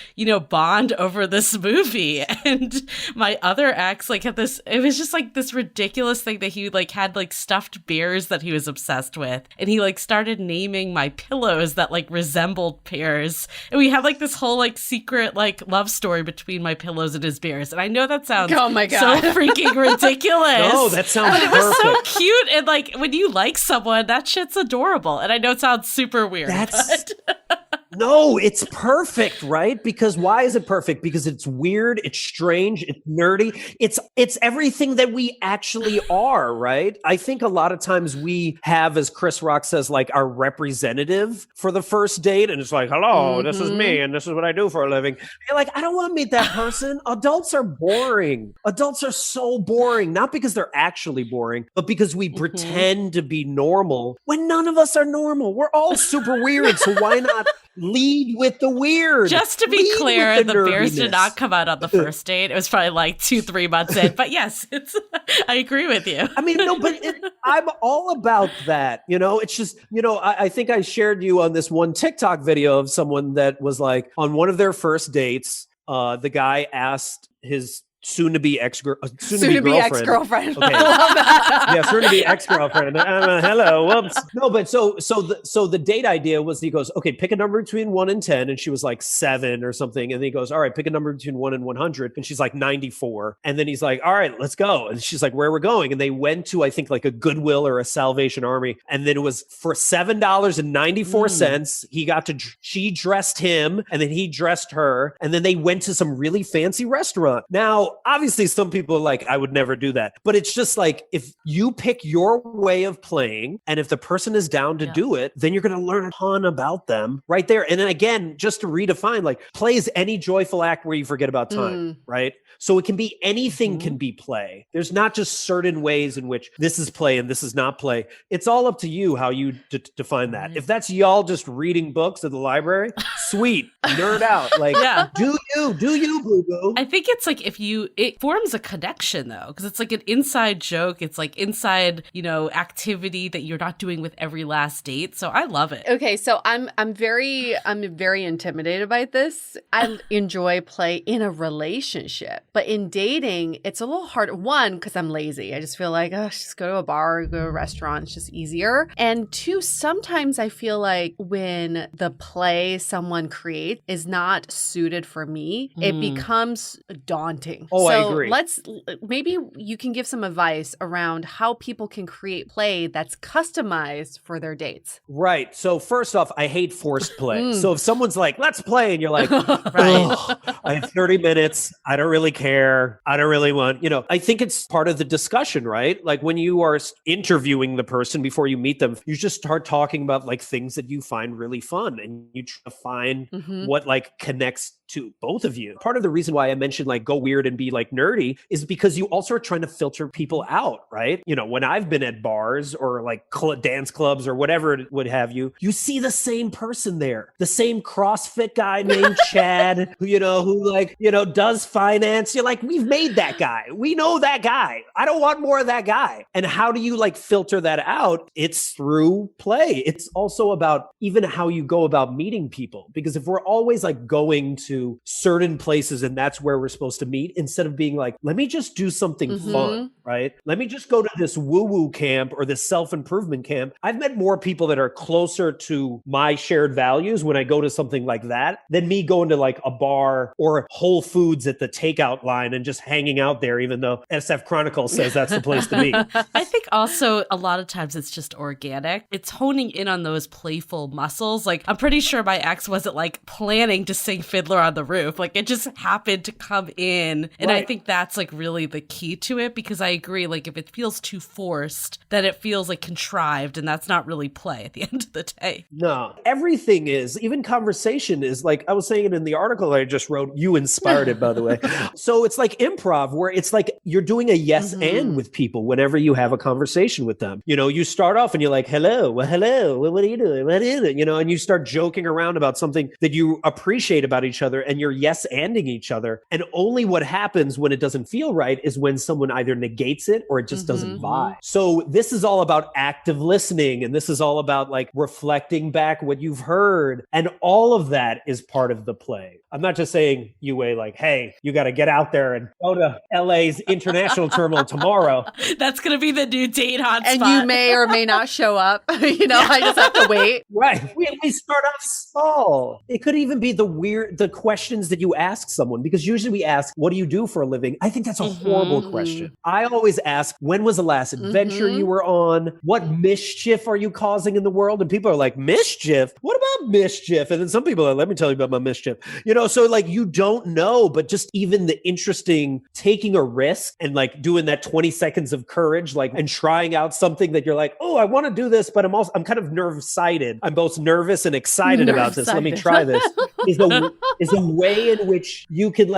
bond over this movie. And my other ex like had this, it was just like this ridiculous thing that he like had like stuffed bears that he was obsessed with. And he like started naming my pillows that like resembled bears. And we had like this whole like secret like love story between my pillows and his bears. And I know that sounds so freaking ridiculous. No, that sounds perfect. It was so cute. And like, when you like someone, that shit's adorable. And I know it sounds super weird. No, it's perfect, right? Because why is it perfect? Because it's weird, it's strange, it's nerdy. It's everything that we actually are, right? I think a lot of times we have, as Chris Rock says, like our representative for the first date. And it's like, hello, this is me and this is what I do for a living. You're like, I don't want to meet that person. Adults are boring. Adults are so boring, not because they're actually boring, but because we pretend to be normal when none of us are normal. We're all super weird. So why not lead with the weird? Just to be clear, the bears did not come out on the first date. It was probably like 2-3 months in. But yes, I agree with you. I mean, no, but I'm all about that. It's just, I think I shared you on this one TikTok video of someone that was like, on one of their first dates, the guy asked his soon-to-be ex-girlfriend. Ex-girlfriend. Okay. Yeah, soon-to-be ex-girlfriend. Hello, whoops. No, but so the date idea was, he goes, okay, pick a number between 1 and 10, and she was like 7 or something, and then he goes, all right, pick a number between 1 and 100, and she's like 94, and then he's like, all right, let's go, and she's like, where are we going? And they went to, I think, like a Goodwill or a Salvation Army, and then it was for $7.94. She dressed him, and then he dressed her, and then they went to some really fancy restaurant. Now, obviously some people are like, I would never do that. But it's just like, if you pick your way of playing and if the person is down to do it, then you're going to learn a ton about them right there. And then again, just to redefine, like play is any joyful act where you forget about time, right? So it can be anything can be play. There's not just certain ways in which this is play and this is not play. It's all up to you how you define that. If that's y'all just reading books at the library, sweet, nerd out. Like, do you, boo boo. I think it's like it forms a connection though, because it's like an inside joke. It's like inside, activity that you're not doing with every last date. So I love it. Okay, so I'm very intimidated by this. I enjoy play in a relationship, but in dating, it's a little hard. One, because I'm lazy. I just feel like, just go to a bar, or go to a restaurant. It's just easier. And two, sometimes I feel like when the play someone creates is not suited for me, it becomes daunting. Oh, I agree. Maybe you can give some advice around how people can create play that's customized for their dates. Right. So first off, I hate forced play. So if someone's like, let's play, and you're like, right. I have 30 minutes. I don't really care. I don't really want, I think it's part of the discussion, right? Like when you are interviewing the person before you meet them, you just start talking about like things that you find really fun, and you try to find what like connects to both of you. Part of the reason why I mentioned like go weird and be like nerdy is because you also are trying to filter people out, right? When I've been at bars or like dance clubs or whatever it would have you see the same person there, the same CrossFit guy named Chad, who does finance. You're like, we've made that guy. We know that guy. I don't want more of that guy. And how do you like filter that out? It's through play. It's also about even how you go about meeting people, because if we're always like going to certain places and that's where we're supposed to meet, instead of being like, let me just do something fun, right? Let me just go to this woo-woo camp or this self-improvement camp. I've met more people that are closer to my shared values when I go to something like that than me going to like a bar or Whole Foods at the takeout line and just hanging out there, even though SF Chronicle says that's the place to be. I think also a lot of times it's just organic. It's honing in on those playful muscles. Like I'm pretty sure my ex wasn't like planning to sing Fiddler on the Roof. Like it just happened to come in. And I think that's like really the key to it, because I agree, like if it feels too forced, then it feels like contrived, and that's not really play at the end of the day. No, everything is, even conversation is like, I was saying it in the article I just wrote, you inspired it, by the way. So it's like improv, where it's like you're doing a yes and with people whenever you have a conversation with them. You start off and you're like, hello, what are you doing? What is it? And you start joking around about something that you appreciate about each other, and you're yes-anding each other. And only what happens when it doesn't feel right is when someone either negates it or it just doesn't vibe. So this is all about active listening, and this is all about like reflecting back what you've heard. And all of that is part of the play. I'm not just saying, Yue, like, hey, you got to get out there and go to LA's international terminal tomorrow. That's going to be the new date hotspot. And you may or may not show up. I just have to wait. Right. We start off small. It could even be the questions that you ask someone, because usually we ask, what do you do for a living? I think that's a horrible question. I always ask, when was the last adventure you were on? What mischief are you causing in the world? And people are like, mischief? What about mischief? And then some people are, let me tell you about my mischief. So like you don't know, but just even the interesting taking a risk and like doing that 20 seconds of courage, like, and trying out something that you're like, oh, I want to do this, but I'm kind of nerve-sighted. I'm both nervous and excited about this. Let me try this. Is a way in which you can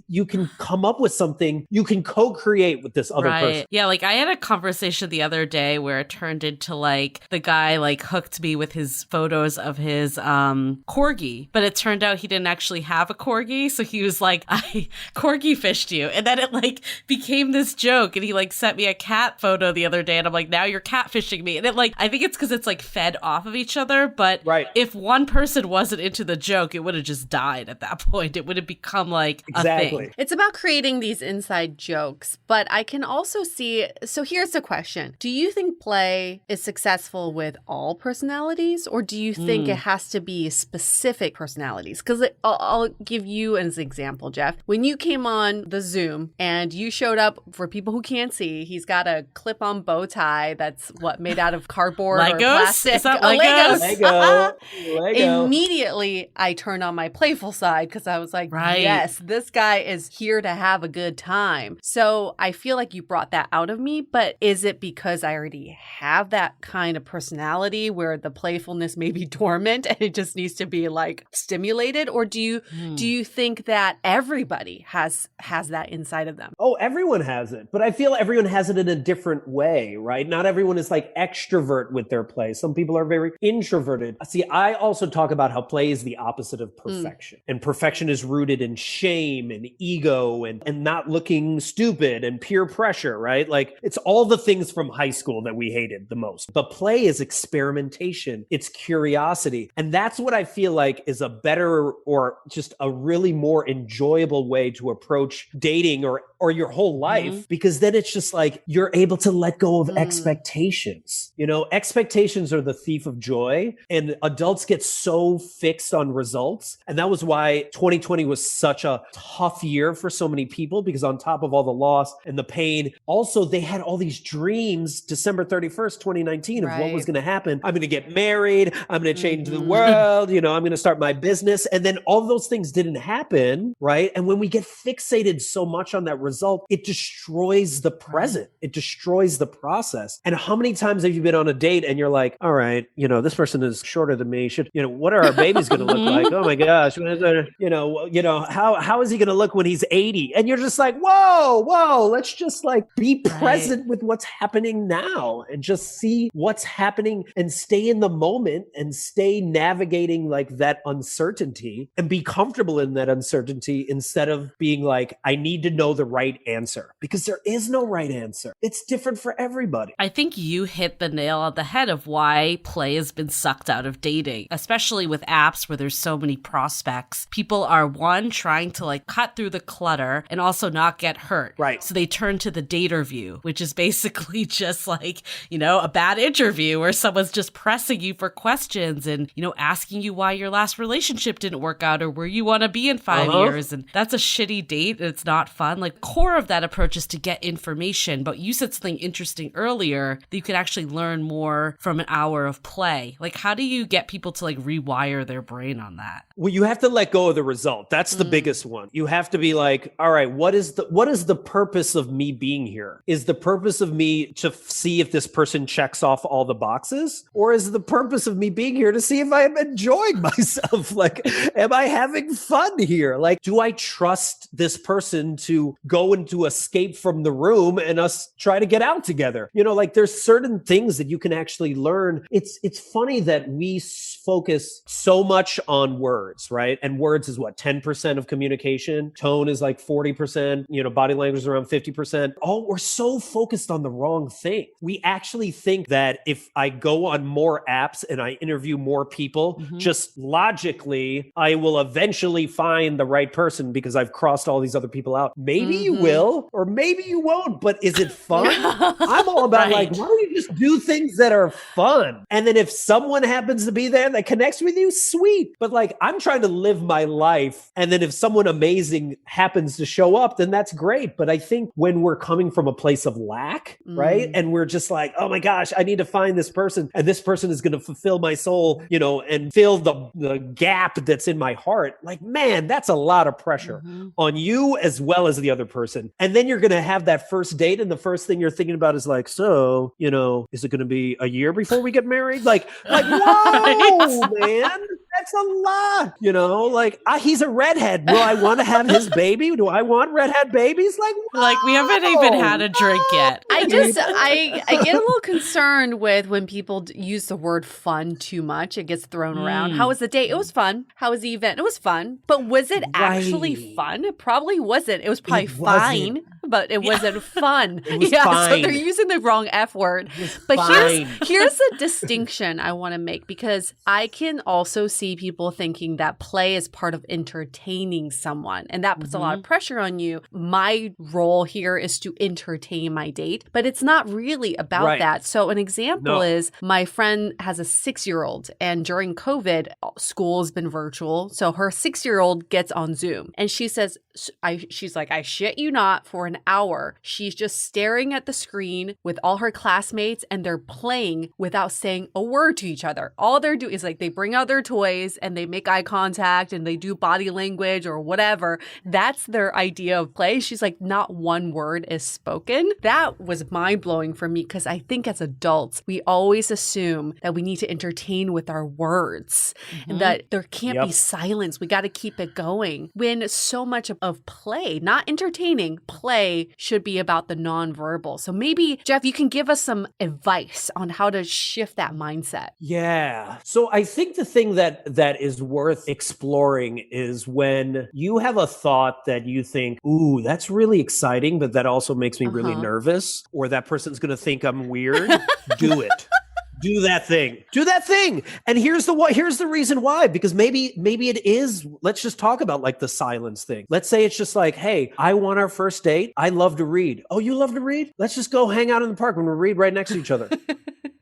you can come up with something, you can co-create with this other person. Yeah, like I had a conversation the other day where it turned into like the guy like hooked me with his photos of his corgi, but it turned out he didn't actually have a corgi, so he was like, I corgi fished you, and then it like became this joke, and he like sent me a cat photo the other day, and I'm like, now you're catfishing me, and it like I think it's because it's like fed off of each other, but if one person wasn't into the joke, it would have just died at that point. It would have become like a thing. It's about creating these inside jokes, but I can can also see, so here's the question. Do you think play is successful with all personalities, or do you think it has to be specific personalities? Because I'll give you as an example, Jeff. When you came on the Zoom and you showed up, for people who can't see, he's got a clip-on bow tie that's made out of cardboard or plastic. Is that Legos? Lego. Immediately, I turned on my playful side because I was like, yes, this guy is here to have a good time. So I feel like you brought that out of me, but is it because I already have that kind of personality where the playfulness may be dormant and it just needs to be like stimulated? Or do you think that everybody has that inside of them? Oh, everyone has it, but I feel everyone has it in a different way, right? Not everyone is like extrovert with their play. Some people are very introverted. See, I also talk about how play is the opposite of perfection. And perfection is rooted in shame and ego and not looking stupid and peer pressure, right? Like it's all the things from high school that we hated the most. But play is experimentation. It's curiosity. And that's what I feel like is a better or just a really more enjoyable way to approach dating or your whole life, because then it's just like you're able to let go of expectations. You know, expectations are the thief of joy, and adults get so fixed on results. And that was why 2020 was such a tough year for so many people, because on top of all the loss and the pain, also they had all these dreams December 31st, 2019 of what was going to happen. I'm going to get married. I'm going to change the world. You know, I'm going to start my business. And then all those things didn't happen, right? And when we get fixated so much on that result, it destroys the present. It destroys the process. And how many times have you been on a date and you're like, all right, you know, this person is shorter than me. What are our babies going to look like? Oh my gosh. How is he going to look when he's 80? And you're just like, whoa, let's just like be present with what's happening now and just see what's happening and stay in the moment and stay navigating like that uncertainty and be comfortable in that uncertainty instead of being like, I need to know the right answer, because there is no right answer. It's different for everybody. I think you hit the nail on the head of why play has been sucked out of dating, especially with apps where there's so many prospects. People are trying to like cut through the clutter and also not get hurt. Right. So they turn to the daterview, which is basically just like, you know, a bad interview where someone's just pressing you for questions and, you know, asking you why your last relationship didn't work out or where you want to be in 5 years. And that's a shitty date. It's not fun. Like, core of that approach is to get information. But you said something interesting earlier that you could actually learn more from an hour of play. Like, how do you get people to like rewire their brain on that? Well, you have to let go of the result. That's the biggest one. You have to be like, all right, what is the purpose of me being here? Is the purpose of me to see if this person checks off all the boxes? Or is the purpose of me being here to see if I am enjoying myself? Like, am I having fun here? Like, do I trust this person to go and to escape from the room and us try to get out together? You know, like there's certain things that you can actually learn. It's funny that we focus so much on words, right? And words is what, 10% of communication? Tone is like 40%, you know, body language is around 50%. Oh, we're so focused on the wrong thing. We actually think that if I go on more apps and I interview more people, just logically, I will eventually find the right person because I've crossed all these other people out. Maybe you will, or maybe you won't, but is it fun? I'm all about like, why don't you just do things that are fun? And then if someone happens to be there that connects with you, sweet. But like, I'm trying to live my life. And then if someone amazing happens to show up, then that's great. But I think when we're coming from a place of lack, right? And we're just like, oh my gosh, I need to find this person. And this person is going to fulfill my soul, you know, and fill the gap that's in my heart. Like, man, that's a lot of pressure on you as well as the other person. And then you're going to have that first date. And the first thing you're thinking about is like, so, you know, is it going to be a year before we get married? Like, whoa, man, that's a lot. You know, like he's a redhead. Will I want to have his baby? Do I want redhead babies? Like we haven't even had a drink yet. I get a little concerned with when people use the word fun too much. It gets thrown around. How was the date? It was fun. How was the event? It was fun. But was it actually fun? It probably wasn't. It was probably fine, but it wasn't fun. It was fine. So they're using the wrong F word. But here's the distinction I want to make, because I can also see see people thinking that play is part of entertaining someone. And that puts a lot of pressure on you. My role here is to entertain my date, but it's not really about that. So an example is my friend has a 6-year-old, and during COVID, school has been virtual. So her 6-year-old gets on Zoom and she says, she's like, I shit you not, for an hour, she's just staring at the screen with all her classmates and they're playing without saying a word to each other. All they're doing is like they bring out their toys and they make eye contact and they do body language or whatever. That's their idea of play. She's like, not one word is spoken. That was mind blowing for me because I think as adults, we always assume that we need to entertain with our words and that there can't be silence. We got to keep it going. When so much of play, not entertaining, play should be about the nonverbal. So maybe, Jeff, you can give us some advice on how to shift that mindset. Yeah. So I think the thing that is worth exploring is when you have a thought that you think, ooh, that's really exciting, but that also makes me really nervous, or that person's going to think I'm weird. Do it. Do that thing. Do that thing. And here's the reason why, because maybe it is, let's just talk about like the silence thing. Let's say it's just like, hey, I want our first date. I love to read. Oh, you love to read? Let's just go hang out in the park and we'll read right next to each other.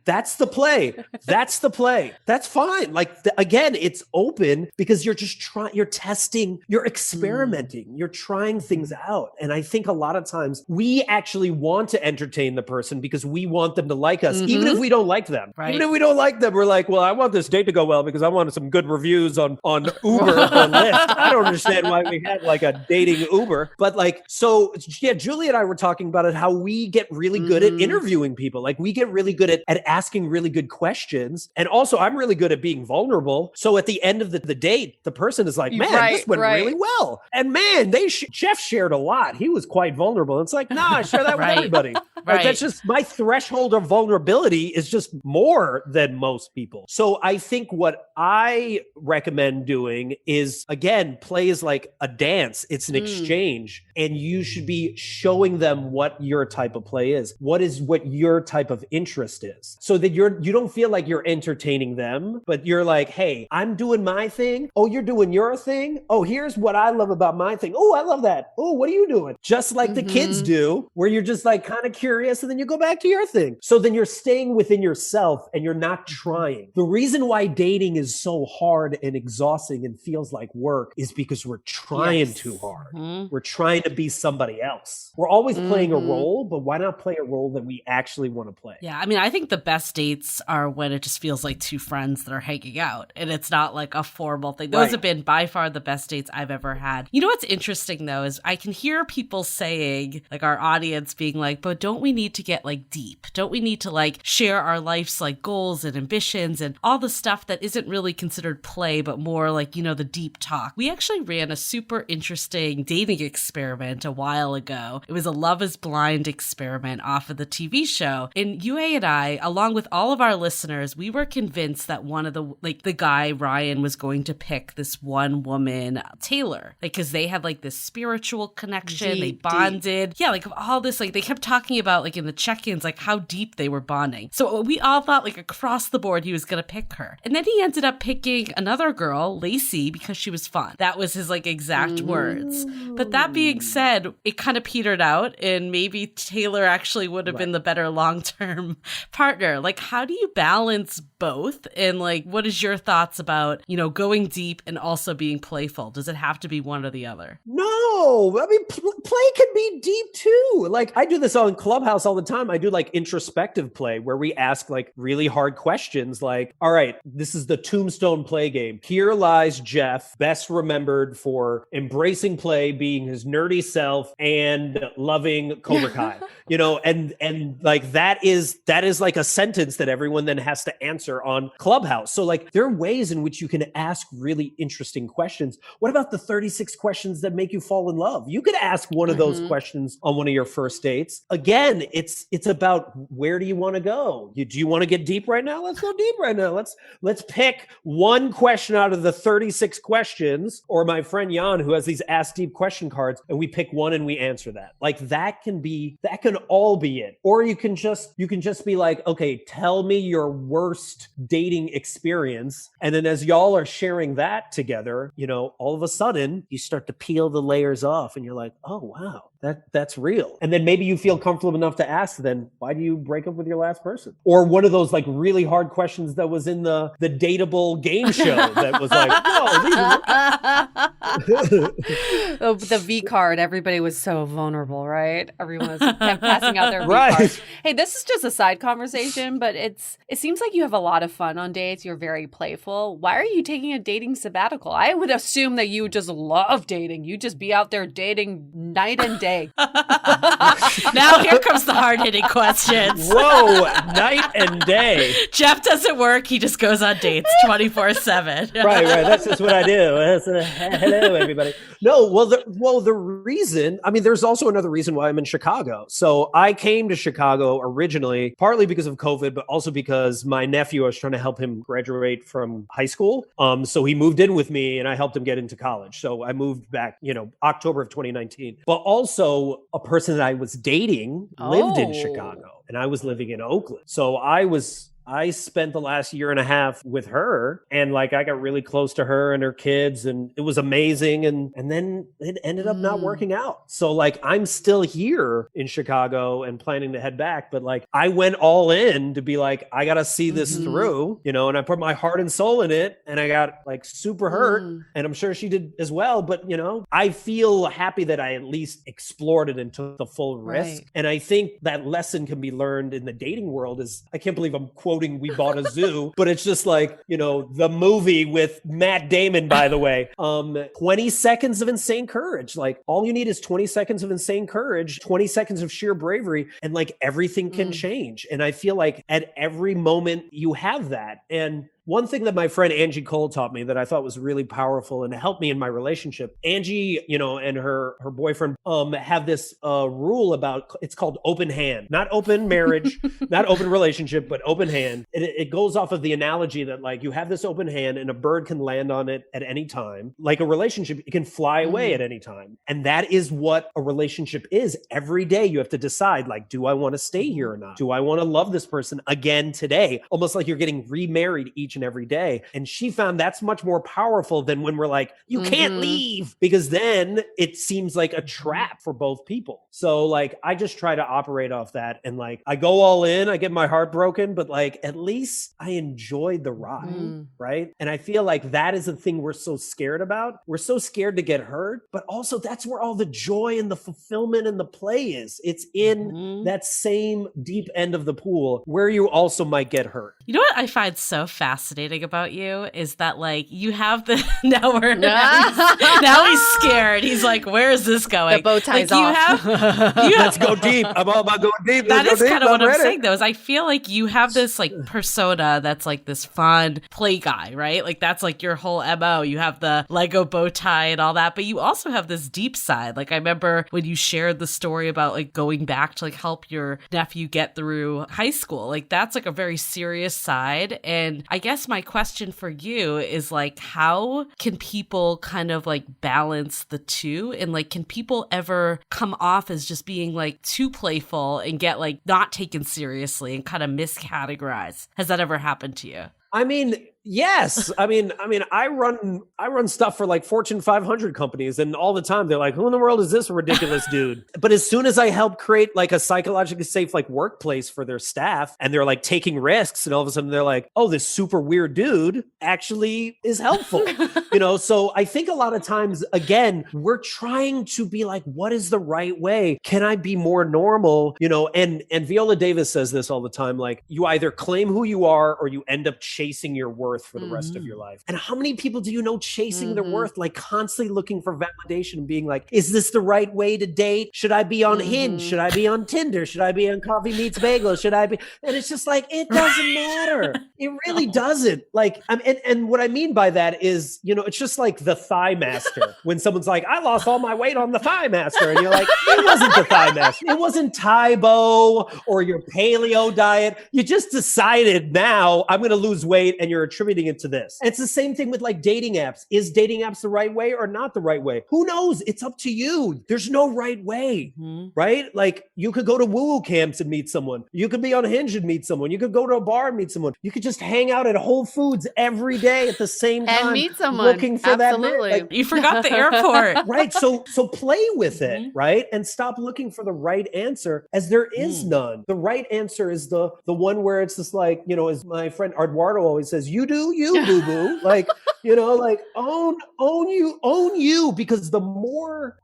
That's the play. That's the play. That's fine. Like, again, it's open because you're just you're testing, you're experimenting, you're trying things out. And I think a lot of times we actually want to entertain the person because we want them to like us, even if we don't like them. Right. Even if we don't like them, we're like, well, I want this date to go well because I wanted some good reviews on Uber or Lyft. I don't understand why we had like a dating Uber. But like, so yeah, Julie and I were talking about it, how we get really good at interviewing people. Like we get really good at asking really good questions. And also I'm really good at being vulnerable. So at the end of the date, the person is like, man, this went really well. And man, Jeff shared a lot. He was quite vulnerable. It's like, nah, I share that with everybody. Like, that's just my threshold of vulnerability is just more than most people. So I think what I recommend doing is, again, play is like a dance. It's an exchange. And you should be showing them what your type of play is. What your type of interest is. So that you don't feel like you're entertaining them, but you're like, hey, I'm doing my thing. Oh, you're doing your thing. Oh, here's what I love about my thing. Oh, I love that. Oh, what are you doing? Just like the kids do, where you're just like kind of curious and then you go back to your thing. So then you're staying within yourself and you're not trying. The reason why dating is so hard and exhausting and feels like work is because we're trying too hard. We're trying to be somebody else. We're always playing a role, but why not play a role that we actually want to play? Yeah, I mean, I think the best dates are when it just feels like two friends that are hanging out and it's not like a formal thing. Those have been by far the best dates I've ever had. You know what's interesting though is I can hear people saying, like our audience being like, but don't we need to get like deep? Don't we need to like share our life's like goals and ambitions and all the stuff that isn't really considered play, but more like, you know, the deep talk? We actually ran a super interesting dating experiment a while ago. It was a Love is Blind experiment off of the TV show. And UA and I, along with all of our listeners, we were convinced that one of the guy, Ryan, was going to pick this one woman, Taylor, like, cause they had like this spiritual connection. They bonded. Yeah. Like all this, like they kept talking about like in the check-ins, like how deep they were bonding. So we all thought like across the board, he was going to pick her. And then he ended up picking another girl, Lacey, because she was fun. That was his like exact words. But that being said, it kind of petered out and maybe Taylor actually would have been the better long-term partner. Like, how do you balance both? And like, what is your thoughts about, you know, going deep and also being playful? Does it have to be one or the other? No, I mean, play can be deep too. Like I do this on Clubhouse all the time. I do like introspective play where we ask like really hard questions. Like, all right, this is the Tombstone play game. Here lies Jeff, best remembered for embracing play, being his nerdy self and loving Cobra Kai, you know, and like that is like a sentence that everyone then has to answer on Clubhouse. So like there are ways in which you can ask really interesting questions. What about the 36 questions that make you fall in love? You could ask one of those questions on one of your first dates. Again, again, it's about where do you want to go? Do you want to get deep right now? Let's go deep right now. Let's pick one question out of the 36 questions, or my friend Jan, who has these Ask Deep question cards, and we pick one and we answer that. Like that can all be it. Or you can just be like, okay, tell me your worst dating experience. And then as y'all are sharing that together, all of a sudden you start to peel the layers off and you're like, oh, wow, that's real. And then maybe you feel comfortable enough to ask then, why do you break up with your last person? Or one of those like really hard questions that was in the DATEABLE game show that was like, oh, the V card. Everybody was so vulnerable, right? Everyone was kept passing out their V cards. Hey, this is just a side conversation, but it seems like you have a lot of fun on dates. You're very playful. Why are you taking a dating sabbatical? I would assume that you just love dating. You just be out there dating night and day. Now here comes the hard-hitting questions. Whoa, night and day. Jeff doesn't work. He just goes on dates 24/7. Right. That's just what I do. Hello, everybody. No, the reason, there's also another reason why I'm in Chicago. So I came to Chicago originally, partly because of COVID, but also because my nephew, I was trying to help him graduate from high school. So he moved in with me and I helped him get into college. So I moved back, October of 2019. But also a person that I was dating lived in Chicago and I was living in Oakland. So I spent the last year and a half with her, and like I got really close to her and her kids, and it was amazing. And then it ended up not working out. So like I'm still here in Chicago and planning to head back, but like I went all in to be like, I got to see this through, and I put my heart and soul in it, and I got like super hurt, and I'm sure she did as well. But I feel happy that I at least explored it and took the full risk. And I think that lesson can be learned in the dating world is, I can't believe I'm quoting We Bought a Zoo, but it's just like, the movie with Matt Damon, by the way, 20 seconds of insane courage. Like all you need is 20 seconds of insane courage, 20 seconds of sheer bravery, and like everything can change. And I feel like at every moment you have that. And one thing that my friend Angie Cole taught me that I thought was really powerful and helped me in my relationship, Angie, and her boyfriend have this rule about, it's called open hand, not open marriage, not open relationship, but open hand. It goes off of the analogy that like you have this open hand and a bird can land on it at any time. Like a relationship, it can fly away at any time. And that is what a relationship is. Every day you have to decide, like, do I want to stay here or not? Do I want to love this person again today? Almost like you're getting remarried each and every day. And she found that's much more powerful than when we're like, you can't leave, because then it seems like a trap for both people. So like, I just try to operate off that. And like, I go all in, I get my heart broken, but like, at least I enjoyed the ride. Right. And I feel like that is the thing we're so scared about. We're so scared to get hurt, but also that's where all the joy and the fulfillment and the play is. It's in that same deep end of the pool where you also might get hurt. You know what I find so fascinating about you is that like you have the now he's scared. He's like, where is this going? The bow ties like, off. Let's go deep. I'm all about going deep. That is kind of what I'm saying though, is I feel like you have this like persona that's like this fun play guy, right? Like that's like your whole MO. You have the Lego bow tie and all that, but you also have this deep side. Like I remember when you shared the story about like going back to like help your nephew get through high school. Like that's like a very serious side. And I guess my question for you is like, how can people kind of like balance the two? And like, can people ever come off as just being like too playful and get like not taken seriously and kind of miscategorized? Has that ever happened to you? I mean, yes. I mean, I run stuff for like Fortune 500 companies, and all the time they're like, who in the world is this ridiculous dude? But as soon as I help create like a psychologically safe like workplace for their staff, and they're like taking risks, and all of a sudden they're like, oh, this super weird dude actually is helpful. So I think a lot of times, again, we're trying to be like, what is the right way? Can I be more normal? And Viola Davis says this all the time, like you either claim who you are or you end up chasing your worth worth for the rest of your life. And how many people do you know chasing their worth, like constantly looking for validation and being like, is this the right way to date? Should I be on Hinge? Should I be on Tinder? Should I be on Coffee Meets Bagel? Should I be? And it's just like, it doesn't matter. It really doesn't. Like, and what I mean by that is, you know, it's just like the Thigh Master. When someone's like, I lost all my weight on the Thigh Master. And you're like, it wasn't the Thigh Master. It wasn't Tybo or your paleo diet. You just decided now I'm going to lose weight and you're attributing it to this. And it's the same thing with like dating apps. Is dating apps the right way or not the right way? Who knows? It's up to you. There's no right way, right? Like you could go to woo-woo camps and meet someone. You could be on Hinge and meet someone. You could go to a bar and meet someone. You could just hang out at Whole Foods every day at the same time. And meet someone. Looking for Absolutely. that. Like, You forgot the airport. right. So play with it, right? And stop looking for the right answer, as there is none. The right answer is the one where it's just like, you know, as my friend Eduardo always says, you do you, boo-boo. Like, you know, like own you, because the more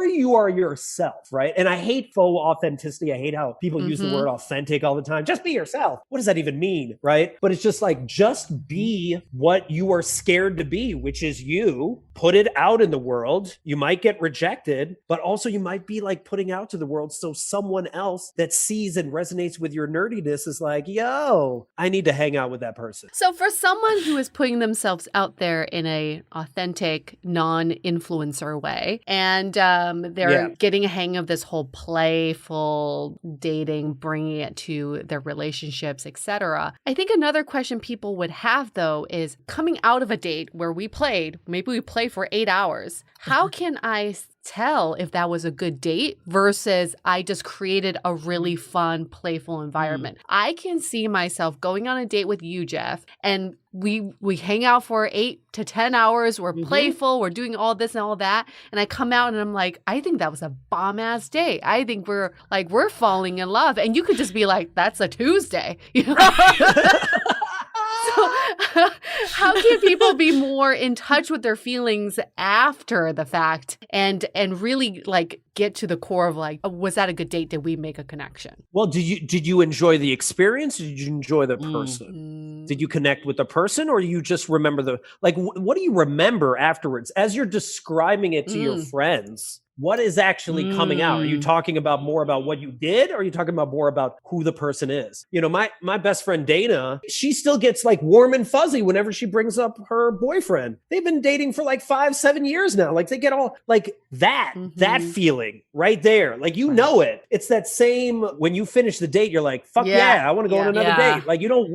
you are yourself, right? And I hate faux authenticity. I hate how people use the word authentic all the time. Just be yourself. What does that even mean, right? But it's just like, just be what you are scared to be, which is you. Put it out in the world. You might get rejected, but also you might be like putting out to the world so someone else that sees and resonates with your nerdiness is like, yo, I need to hang out with that person. So for someone who is putting themselves out there in a authentic, non-influencer way, and they're getting a hang of this whole playful dating, bringing it to their relationships, etc. I think another question people would have, though, is coming out of a date where maybe we played for 8 hours. How can I tell if that was a good date versus I just created a really fun, playful environment? I can see myself going on a date with you, Jeff, and we hang out for 8 to 10 hours. We're playful. We're doing all this and all that. And I come out and I'm like, I think that was a bomb ass date. I think we're falling in love. And you could just be like, that's a Tuesday. You know? So how can people be more in touch with their feelings after the fact and really like get to the core of like, was that a good date? Did we make a connection? Well, did you enjoy the experience? Or did you enjoy the person? Did you connect with the person, or you just remember what do you remember afterwards as you're describing it to your friends? What is actually coming out? Are you talking about more about what you did, or are you talking about more about who the person is? You know, my best friend Dana, she still gets like warm and fuzzy whenever she brings up her boyfriend. They've been dating for like 5-7 years now. Like they get all like that feeling right there. Like, you know it. It's that same when you finish the date, you're like, fuck yeah, I want to go on another date. Like you don't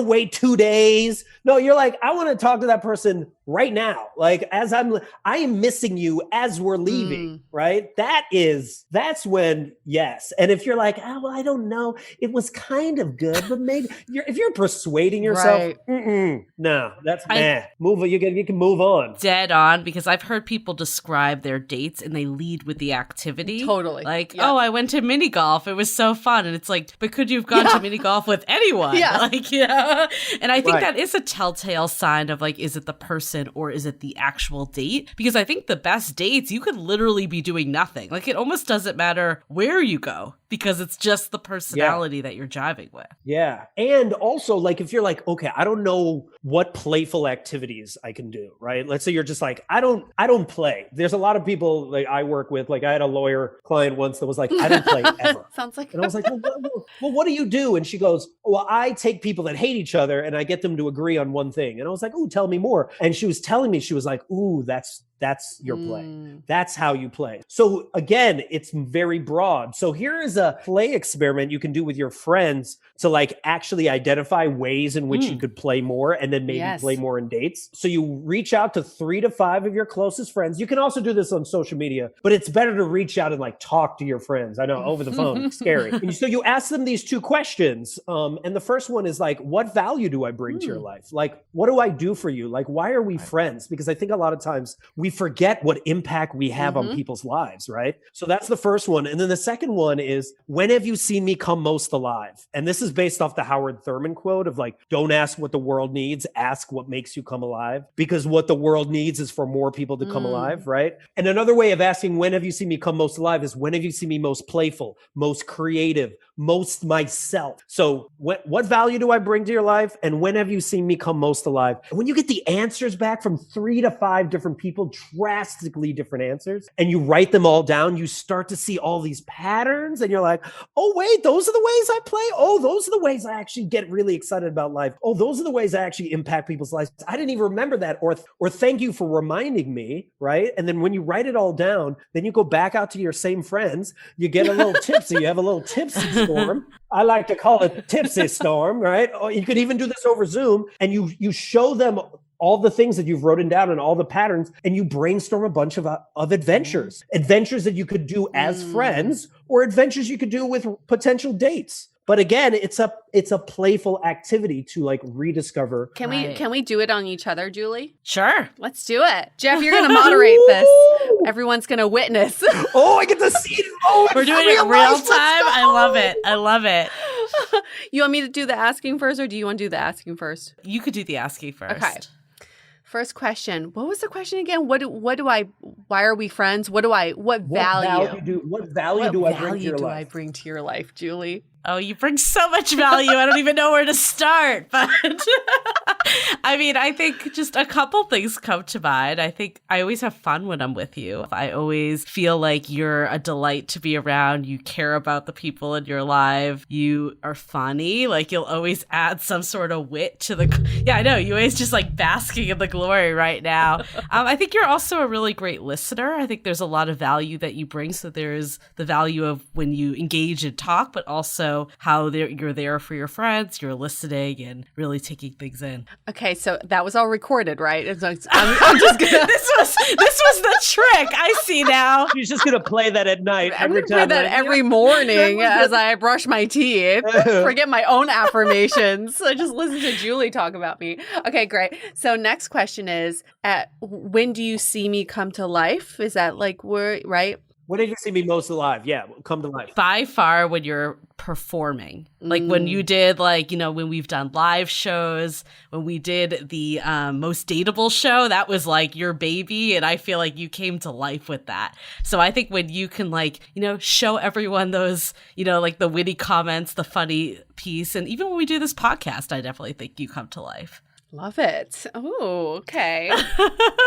wait 2 days. No, you're like, I want to talk to that person right now. Like I am missing you as we're leaving, right? That's when, yes. And if you're like, oh, well, I don't know, it was kind of good, but maybe if you're persuading yourself, no, that's move. You can move on. Dead on, because I've heard people describe their dates and they lead with the activity. Totally. Like, oh, I went to mini golf. It was so fun. And it's like, but could you have gone to mini golf with anyone? Yeah. Like, you know? And I think that is a telltale sign of like, is it the person or is it the actual date? Because I think the best dates, you could literally be doing nothing. Like it almost doesn't matter where you go because it's just the personality that you're jiving with. Yeah. And also like, if you're like, okay, I don't know what playful activities I can do, right? Let's say you're just like, I don't play. There's a lot of people like I work with, like I had a lawyer client once that was like, I don't play ever. Sounds like. And I was like, well, what do you do? And she goes, well, I take people that hate each other and I get them to agree on one thing. And I was like, ooh, tell me more. And she was telling me, she was like, ooh, that's your play. That's how you play. So again, it's very broad. So here is a play experiment you can do with your friends to like actually identify ways in which you could play more and then maybe play more in dates. So you reach out to 3 to 5 of your closest friends. You can also do this on social media, but it's better to reach out and like talk to your friends. I know, over the phone, it's scary. And so you ask them these 2 questions. And the first one is like, what value do I bring to your life? Like, what do I do for you? Like, why are we friends? Because I think a lot of times we forget what impact we have on people's lives, right? So that's the first one. And then the second one is, when have you seen me come most alive? And this is based off the Howard Thurman quote of like, don't ask what the world needs, ask what makes you come alive. Because what the world needs is for more people to come alive, right? And another way of asking, when have you seen me come most alive, is when have you seen me most playful, most creative, most myself? So what value do I bring to your life? And when have you seen me come most alive? And when you get the answers back from 3 to 5 different people, drastically different answers, and you write them all down, you start to see all these patterns, and you're like, oh, wait, those are the ways I play. Oh, those are the ways I actually get really excited about life. Oh, those are the ways I actually impact people's lives. I didn't even remember that. Or thank you for reminding me, right? And then when you write it all down, then you go back out to your same friends, you get a little tipsy, you have a little tipsy storm. I like to call it tipsy storm, right? Or you could even do this over Zoom, and you show them all the things that you've written down and all the patterns, and you brainstorm a bunch of adventures that you could do as friends, or adventures you could do with potential dates. But again, it's a playful activity to like rediscover. Can we do it on each other, Julie? Sure. Let's do it. Jeff, you're going to moderate this. Everyone's going to witness. Oh, I get to see it. Oh, we're doing it real time. I love it. You want me to do the asking first, or do you want to do the asking first? You could do the asking first. Okay. First question. What was the question again? Why are we friends? What value do I bring to your life, Julie? Oh, you bring so much value. I don't even know where to start. But I mean, I think just a couple things come to mind. I think I always have fun when I'm with you. I always feel like you're a delight to be around. You care about the people in your life. You are funny. Like, you'll always add some sort of wit to I know. You always just like basking in the glory right now. I think you're also a really great listener. I think there's a lot of value that you bring. So there's the value of when you engage and talk, but also how you're there for your friends, you're listening and really taking things in. Okay, so that was all recorded, right? I'm just gonna. This was the trick. I see now. She's just gonna play that at night. I'm gonna play that every morning as I brush my teeth. Forget my own affirmations. I just listen to Julie talk about me. Okay, great. So next question is, when do you see me come to life? Is that like right? When did you see me most alive? Yeah, come to life. By far when you're performing. Like when you did when we've done live shows, when we did the Most Dateable show, that was like your baby. And I feel like you came to life with that. So I think when you can show everyone those, like the witty comments, the funny piece. And even when we do this podcast, I definitely think you come to life. Love it. Oh, okay.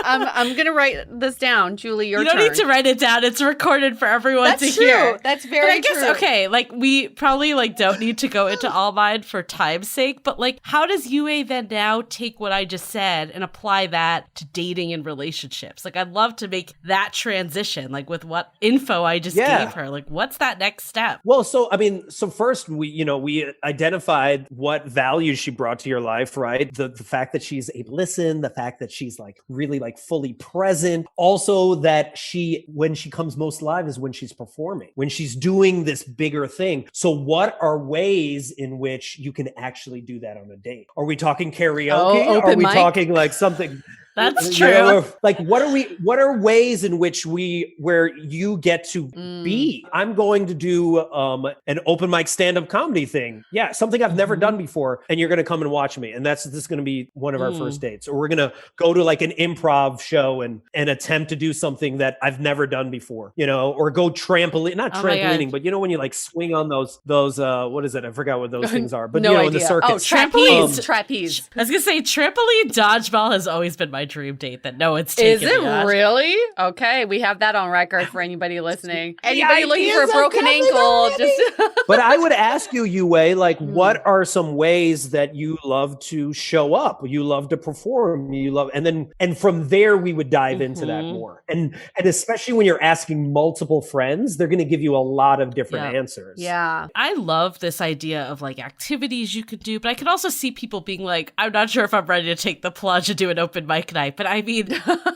I'm going to write this down. Julie, your turn. You don't need to write it down. It's recorded for everyone to hear. That's very true. But I guess, okay, we probably don't need to go into all mine for time's sake, but how does UA then now take what I just said and apply that to dating and relationships? I'd love to make that transition, with what info I just gave her. What's that next step? Well, so first we identified what value she brought to your life, right? The fact that she's able to listen, the fact that she's really fully present. Also that when she comes most alive is when she's performing, when she's doing this bigger thing. So what are ways in which you can actually do that on a date? Are we talking karaoke? Are we talking something? That's true. What are ways in which where you get to be? I'm going to do an open mic stand-up comedy thing. Yeah, something I've never done before, and you're going to come and watch me. And this is going to be one of our first dates. Or we're going to go to an improv show and attempt to do something that I've never done before, or go trampoline, not trampolining, but when you swing on those what is it? I forgot what those things are, but no idea. In the circus. Oh, trapeze. I was going to say trampoline dodgeball has always been my dream date that no one's taken. Is it really? Okay, we have that on record for anybody listening. Anybody looking for a broken ankle, But I would ask you, Yue, what are some ways that you love to show up? You love to perform. And from there we would dive into that more. And especially when you're asking multiple friends, they're going to give you a lot of different answers. Yeah. I love this idea of activities you could do, but I can also see people being I'm not sure if I'm ready to take the plunge and do an open mic night. But I mean,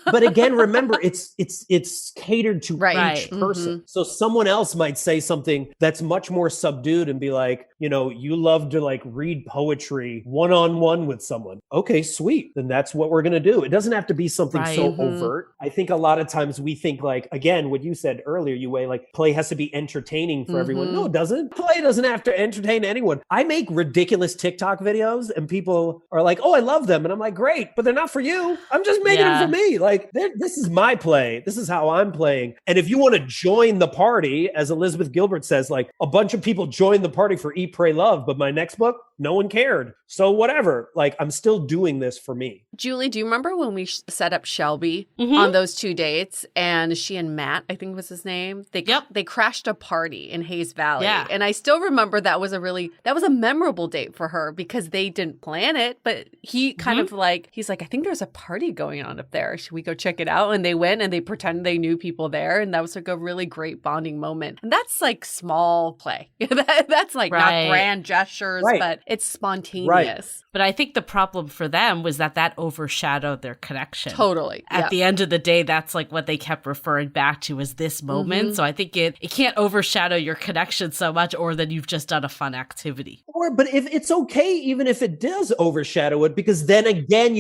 but again, remember, it's catered to each person. So someone else might say something that's much more subdued and be like, you love to like read poetry one-on-one with someone. Okay, sweet. Then that's what we're going to do. It doesn't have to be something so overt. I think a lot of times we think like, again, what you said earlier, Yue, like play has to be entertaining for everyone. No, it doesn't. Play doesn't have to entertain anyone. I make ridiculous TikTok videos and people are like, oh, I love them. And I'm like, great, but they're not for you. I'm just making them for me. Like, this is my play. This is how I'm playing. And if you want to join the party, as Elizabeth Gilbert says, like a bunch of people joined the party for Eat, Pray, Love, but my next book, no one cared. So whatever, like I'm still doing this for me. Julie, do you remember when we set up Shelby on those 2 dates and she and Matt, I think was his name, they crashed a party in Hayes Valley. Yeah. And I still remember that was a memorable date for her because they didn't plan it, but he kind of like, he's like, I think there's a party going on up there. Should we go check it out? And they went and they pretended they knew people there. And that was like a really great bonding moment. And that's like small play. That's like not grand gestures, but it's spontaneous. Right. But I think the problem for them was that overshadowed their connection. Totally. At the end of the day, that's like what they kept referring back to as this moment. So I think it can't overshadow your connection so much, or that you've just done a fun activity. But if it's okay, even if it does overshadow it, because then again,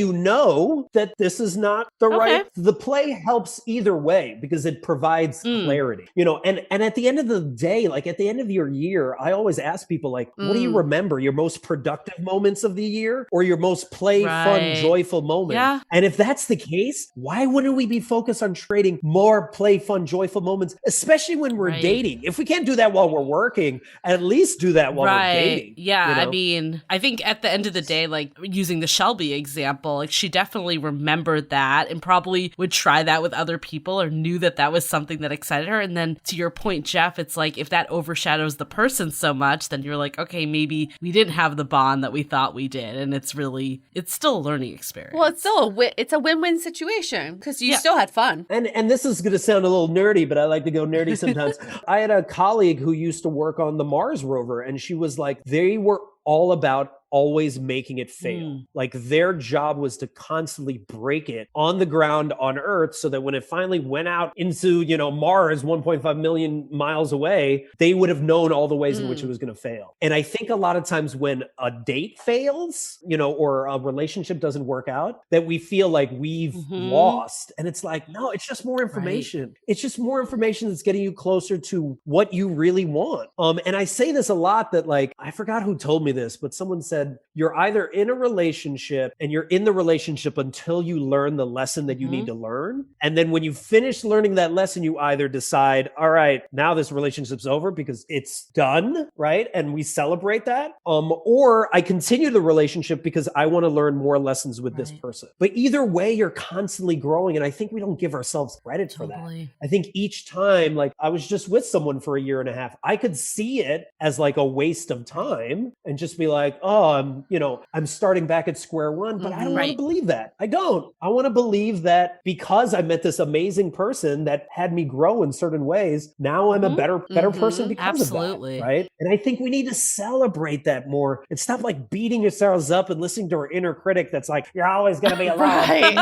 that this is not the right, the play helps either way because it provides clarity, and at the end of the day, like at the end of your year, I always ask people like, what do you remember? Your most productive moments of the year or your most play, fun, joyful moments? Yeah. And if that's the case, why wouldn't we be focused on trading more play, fun, joyful moments, especially when we're dating? If we can't do that while we're working, at least do that while we're dating. Yeah. I mean, I think at the end of the day, like using the Shelby example, like she definitely remembered that and probably would try that with other people or knew that was something that excited her. And then to your point, Jeff, it's like if that overshadows the person so much, then you're like, okay, maybe we didn't have the bond that we thought we did. And it's still a learning experience. Well, it's still it's a win-win situation because you still had fun. And this is going to sound a little nerdy, but I like to go nerdy sometimes. I had a colleague who used to work on the Mars rover, and she was like, they were all about always making it fail. Like their job was to constantly break it on the ground on Earth so that when it finally went out into, Mars 1.5 million miles away, they would have known all the ways in which it was going to fail. And I think a lot of times when a date fails, or a relationship doesn't work out, that we feel like we've lost. And it's like, no, it's just more information. Right. It's just more information that's getting you closer to what you really want. And I say this a lot that like, I forgot who told me this, but someone said, you're either in a relationship and you're in the relationship until you learn the lesson that you need to learn. And then when you finish learning that lesson, you either decide, all right, now this relationship's over because it's done, right? And we celebrate that. Or I continue the relationship because I want to learn more lessons with this person. But either way, you're constantly growing. And I think we don't give ourselves credit for that. I think each time, like I was just with someone for a year and a half, I could see it as like a waste of time and just be like, oh, I'm starting back at square one, but I don't want to believe that. I don't. I want to believe that because I met this amazing person that had me grow in certain ways, now I'm a better person because of that, right? And I think we need to celebrate that more and stop like beating yourselves up and listening to our inner critic that's like, you're always going to be alone. That's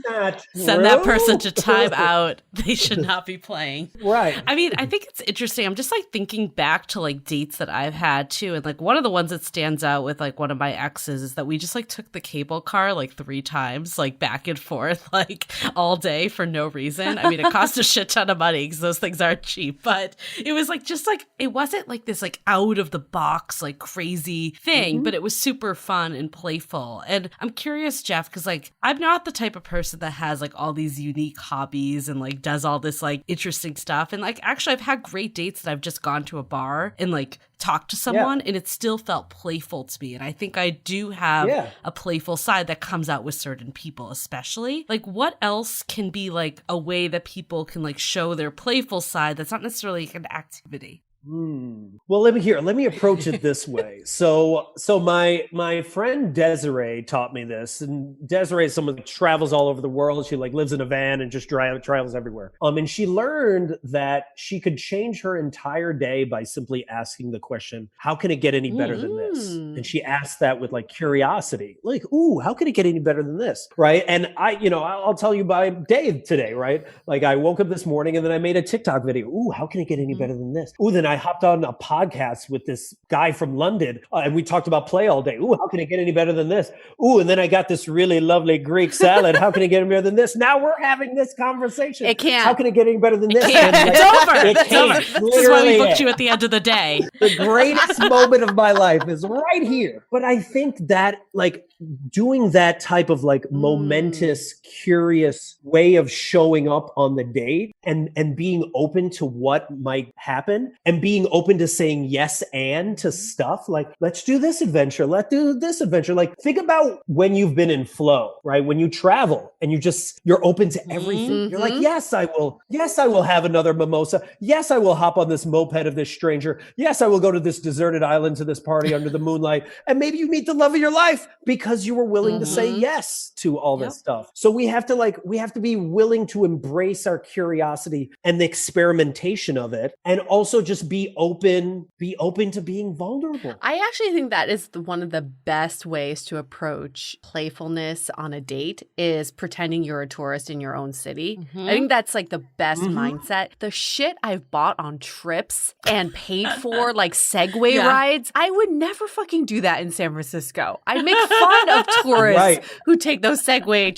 not true. Send that person to time out. They should not be playing. Right. I mean, I think it's interesting. I'm just like thinking back to like dates that I've had too. And like one of the ones that stands out with like one of my exes is that we just like took the cable car like 3 times, like back and forth, like all day for no reason. I mean, it cost a shit ton of money because those things aren't cheap, but it was like, just like, it wasn't like this like out of the box, like crazy thing, but it was super fun and playful. And I'm curious, Jeff, because like, I'm not the type of person that has like all these unique hobbies and like does all this like interesting stuff. And like, actually I've had great dates that I've just gone to a bar and like talked to someone and it still felt playful to me. And I think I do have a playful side that comes out with certain people, especially. Like what else can be like a way that people can like show their playful side that's not necessarily like an activity? Well, let me approach it this way. So my friend Desiree taught me this, and Desiree is someone that travels all over the world. She like lives in a van and just travels everywhere. And she learned that she could change her entire day by simply asking the question, how can it get any better than this? And she asked that with like curiosity, like, ooh, how can it get any better than this? Right. And I'll tell you my day today, right? Like I woke up this morning and then I made a TikTok video. Ooh, how can it get any better than this? Ooh, then I hopped on a podcast with this guy from London, and we talked about play all day. Ooh, how can it get any better than this? Ooh, and then I got this really lovely Greek salad. How can it get any better than this? Now we're having this conversation. It can't. How can it get any better than this? It's over. It's over. This is why we booked you at the end of the day. The greatest moment of my life is right here. But I think that like doing that type of like momentous, curious way of showing up on the date and being open to what might happen and being open to saying yes and to stuff like, let's do this adventure. Let's do this adventure. Like think about when you've been in flow, right? When you travel and you're open to everything. You're like, yes, I will. Yes, I will have another mimosa. Yes, I will hop on this moped of this stranger. Yes, I will go to this deserted island to this party under the moonlight. And maybe you meet the love of your life because you were willing to say yes to all this stuff. So we have to be willing to embrace our curiosity and the experimentation of it, and also just be open to being vulnerable. I actually think that is one of the best ways to approach playfulness on a date is pretending you're a tourist in your own city. I think that's like the best mindset. The shit I've bought on trips and paid for like Segway rides, I would never fucking do that in San Francisco. I make fun of tourists who take those Segway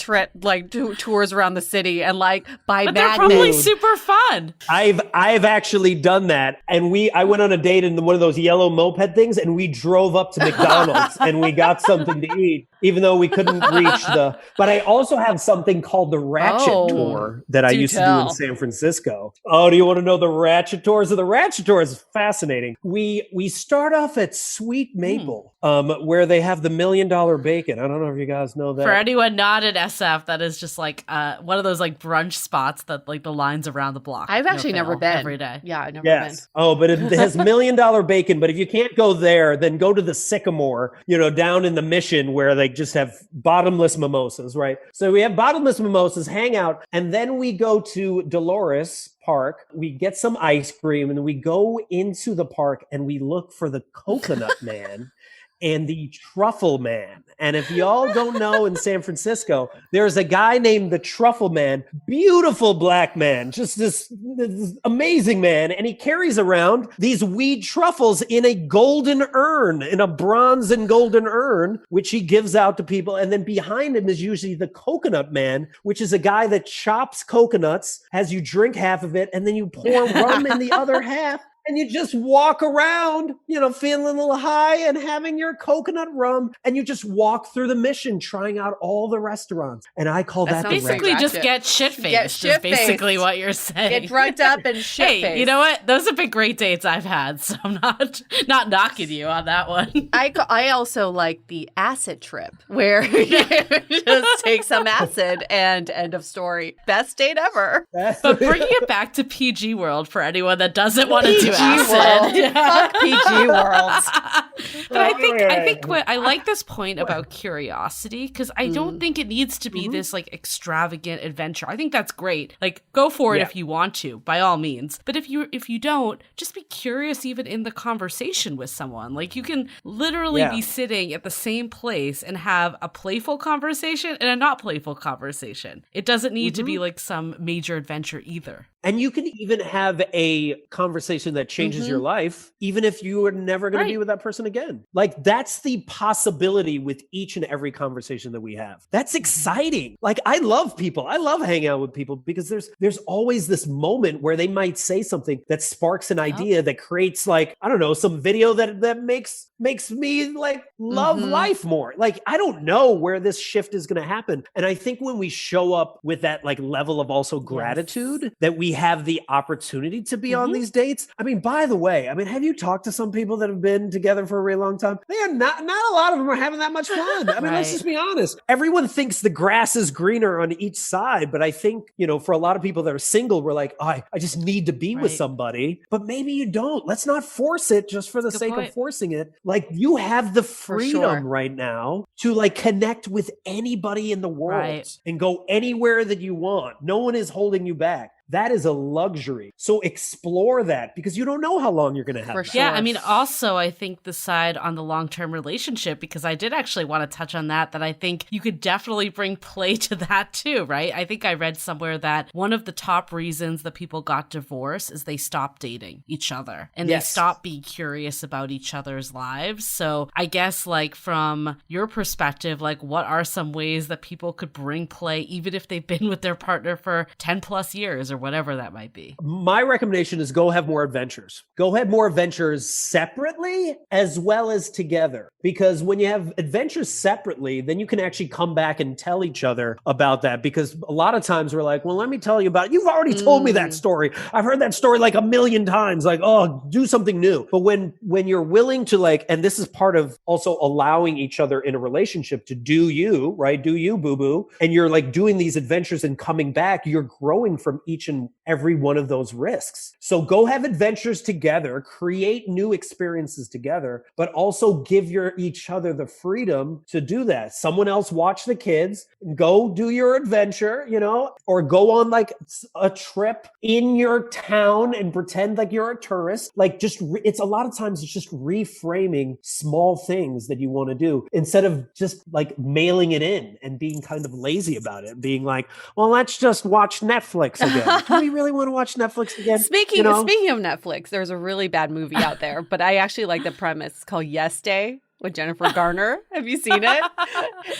tours around the city and like buy but magnets. They're probably super fun. I've actually done that, and I went on a date in one of those yellow moped things, and we drove up to McDonald's and we got something to eat, even though we couldn't reach the. But I also have something called the Ratchet Tour that I used to do in San Francisco. Oh, do you want to know the Ratchet Tour? So the Ratchet Tour is fascinating. We start off at Sweet Maple, where they have the $1 million bacon. I don't know if you guys know that. For anyone not in SF, that is just like one of those like brunch spots that like the lines around the block. I've actually never been every day. Yeah, I've never been. Oh, but it has $1 million bacon. But if you can't go there, then go to the Sycamore, down in the Mission where they just have bottomless mimosas, right? So we have bottomless mimosas, hang out, and then we go to Dolores Park. We get some ice cream and we go into the park and we look for the Coconut Man and the Truffle Man. And if y'all don't know, in San Francisco, there's a guy named the Truffle Man, beautiful black man, just this amazing man. And he carries around these weed truffles in a golden urn, in a bronze and golden urn, which he gives out to people. And then behind him is usually the Coconut Man, which is a guy that chops coconuts, has you drink half of it, and then you pour rum in the other half. And you just walk around, feeling a little high and having your coconut rum. And you just walk through the Mission trying out all the restaurants. And I call that the basically just get shit-faced. Is basically what you're saying. Get drugged up and shit-faced. Hey, you know what? Those have been great dates I've had. So I'm not knocking you on that one. I also like the acid trip where you just take some acid and end of story. Best date ever. But bringing it back to PG World for anyone that doesn't want to do PG World. Fuck PG World. But I think what I like this point about curiosity, because I don't think it needs to be this like extravagant adventure. I think that's great. Like go for it if you want to, by all means. But if you don't, just be curious even in the conversation with someone. Like you can literally be sitting at the same place and have a playful conversation and a not playful conversation. It doesn't need to be like some major adventure either. And you can even have a conversation that changes your life, even if you are never going to be with that person again. Like that's the possibility with each and every conversation that we have. That's exciting. Like I love people. I love hanging out with people because there's always this moment where they might say something that sparks an idea that creates like, I don't know, some video that makes me like love life more. Like I don't know where this shift is going to happen. And I think when we show up with that like level of also gratitude that we have the opportunity to be on these dates. I mean, by the way, have you talked to some people that have been together for a really long time? They are not a lot of them are having that much fun. I mean, let's just be honest. Everyone thinks the grass is greener on each side, but I think, for a lot of people that are single, we're like, I just need to be with somebody, but maybe you don't. Let's not force it just for the sake of forcing it. Like you have the freedom right now to like connect with anybody in the world and go anywhere that you want. No one is holding you back. That is a luxury. So explore that because you don't know how long you're going to have. For that. sure. Yeah, I mean, also, I think the side on the long-term relationship, because I did actually want to touch on that I think you could definitely bring play to that too, right? I think I read somewhere that one of the top reasons that people got divorced is they stopped dating each other and they stopped being curious about each other's lives. So I guess like from your perspective, like what are some ways that people could bring play even if they've been with their partner for 10 plus years or whatever that might be? My recommendation is go have more adventures. Go have more adventures separately as well as together. Because when you have adventures separately, then you can actually come back and tell each other about that. Because a lot of times we're like, well, let me tell you about it. You've already told me that story. I've heard that story like a million times. Like, oh, do something new. But when you're willing to like, and this is part of also allowing each other in a relationship to do you, right? Do you, boo-boo. And you're like doing these adventures and coming back, you're growing from each and every one of those risks. So go have adventures together, create new experiences together, but also give each other the freedom to do that. Someone else watch the kids, go do your adventure, or go on like a trip in your town and pretend like you're a tourist. Like it's a lot of times it's just reframing small things that you want to do instead of just like mailing it in and being kind of lazy about it, being like, well, let's just watch Netflix again. Do we really want to watch Netflix again? Speaking of Netflix, there's a really bad movie out there, but I actually like the premise. It's called Yes Day with Jennifer Garner. Have you seen it?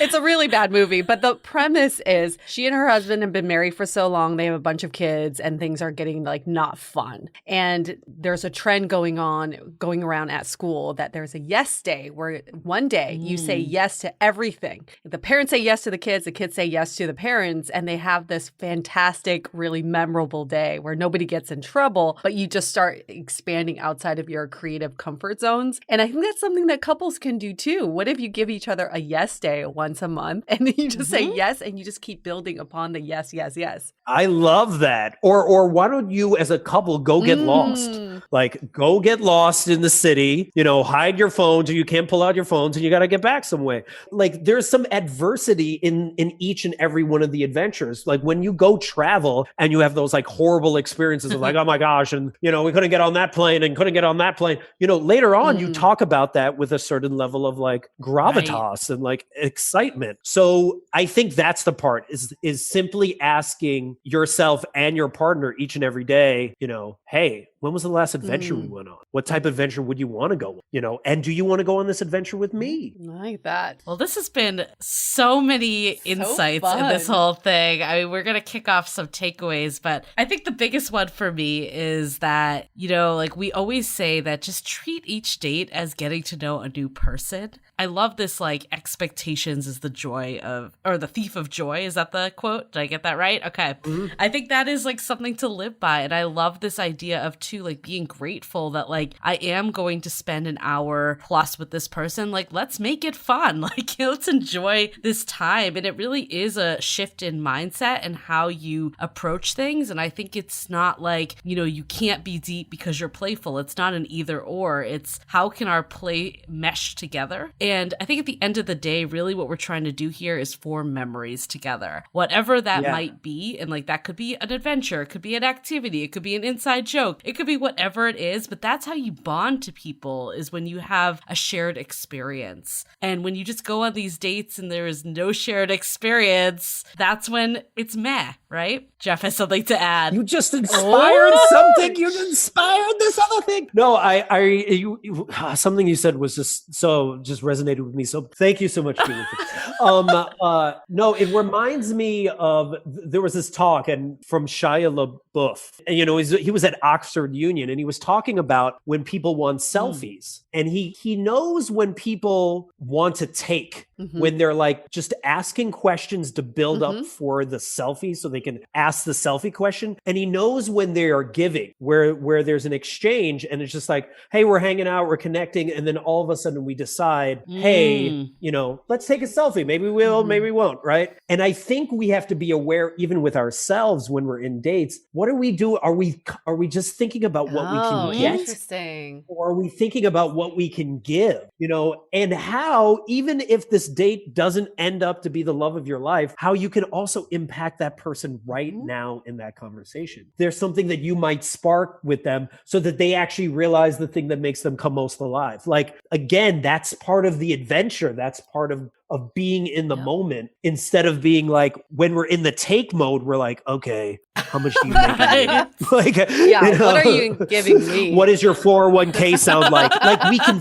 It's a really bad movie, but the premise is she and her husband have been married for so long. They have a bunch of kids and things are getting like not fun. And there's a trend going around at school that there's a yes day where one day you say yes to everything. The parents say yes to the kids say yes to the parents, and they have this fantastic, really memorable day where nobody gets in trouble, but you just start expanding outside of your creative comfort zones. And I think that's something that couples can do too. What if you give each other a yes day once a month and then you just say yes and you just keep building upon the yes, yes, yes. I love that. Or why don't you as a couple go get lost? Like go get lost in the city, hide your phones or you can't pull out your phones and you got to get back some way. Like there's some adversity in each and every one of the adventures. Like when you go travel and you have those like horrible experiences of like, oh my gosh, and we couldn't get on that plane and couldn't get on that plane. Later on you talk about that with a certain level of like gravitas and like excitement. So I think that's the part is simply asking yourself and your partner each and every day, hey, when was the last adventure we went on? What type of adventure would you want to go on? And do you want to go on this adventure with me? I like that. Well, this has been so many insights in this whole thing. I mean, we're going to kick off some takeaways, but I think the biggest one for me is that, like we always say that just treat each date as getting to know a new person. I love this, like, expectations is the joy of, or the thief of joy. Is that the quote? Did I get that right? Okay. I think that is, like, something to live by. And I love this idea of, too, like, being grateful that, like, I am going to spend an hour plus with this person. Like, let's make it fun. Like, let's enjoy this time. And it really is a shift in mindset and how you approach things. And I think it's not like, you can't be deep because you're playful. It's not an either or. It's how can our play mesh together? And I think at the end of the day, really what we're trying to do here is form memories together. Whatever that might be. And like that could be an adventure. It could be an activity. It could be an inside joke. It could be whatever it is. But that's how you bond to people is when you have a shared experience. And when you just go on these dates and there is no shared experience, that's when it's meh, right? Jeff has something to add. You just inspired something. You inspired this other thing. No, something you said was just resonated with me. So thank you so much, Julie. No, it reminds me of, there was this talk from Shia LaBeouf, and he was at Oxford Union and he was talking about when people want selfies. And he knows when people want to take, when they're like just asking questions to build up for the selfie so they can ask the selfie question. And he knows when they are giving, where there's an exchange and it's just like, hey, we're hanging out, we're connecting. And then all of a sudden we decide, hey, let's take a selfie. Maybe we will, maybe we won't, right? And I think we have to be aware, even with ourselves when we're in dates, what do we do? Are we just thinking about what we can get? Interesting. Or are we thinking about what we can give, and how, even if this date doesn't end up to be the love of your life, how you can also impact that person right now in that conversation. There's something that you might spark with them so that they actually realize the thing that makes them come most alive. Like, again, that's part of the adventure. That's part of being in the moment, instead of being like, when we're in the take mode, we're like, okay, how much do you make? Like, what are you giving me? What does your 401k sound like? Like, we can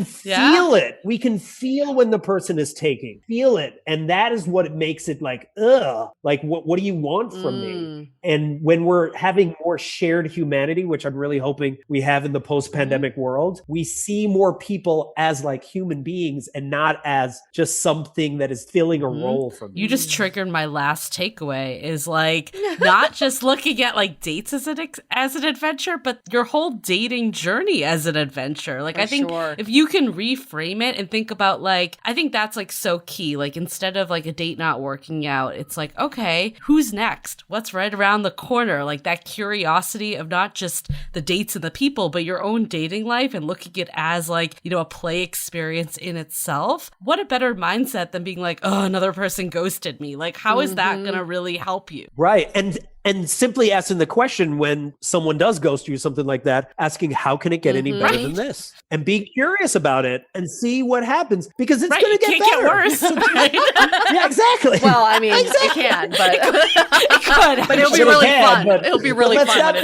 feel it. We can feel when the person is taking, feel it. And that is what makes it like, ugh, like, what do you want from me? And when we're having more shared humanity, which I'm really hoping we have in the post-pandemic world, we see more people as like human beings and not as just something that is filling a role for me. You just triggered my last takeaway, is like not just looking at like dates as an adventure, but your whole dating journey as an adventure. Like, I think if you can reframe it and think about like, I think that's like so key. Like, instead of like a date not working out, it's like, okay, who's next? What's right around the corner? Like that curiosity of not just the dates and the people, but your own dating life, and looking at it as like, you know, a play experience in itself. What a better mindset than being like, oh, another person ghosted me. Like, how is that going to really help you? Right. And simply asking the question when someone does ghost you, something like that, asking, how can it get any better than this? And be curious about it and see what happens, because it's going to get better. Get worse. Yeah, exactly. Well, I mean, it can, but it could. But it'll be really fun. It'll be really fun.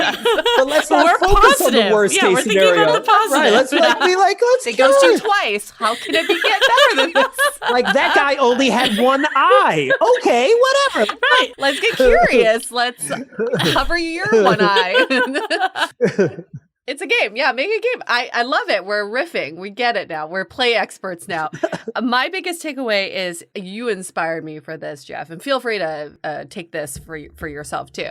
But let's not focus on the worst case scenario. About the positive. Right. Let's be like, they ghost you twice. How can it get better than this? Like, that guy only had one eye. Okay, whatever. Right. Let's get curious. Let's cover your one eye. It's a game. Yeah, make a game. I love it. We're riffing. We get it now. We're play experts now. My biggest takeaway is you inspired me for this, Jeff. And feel free to take this for yourself too.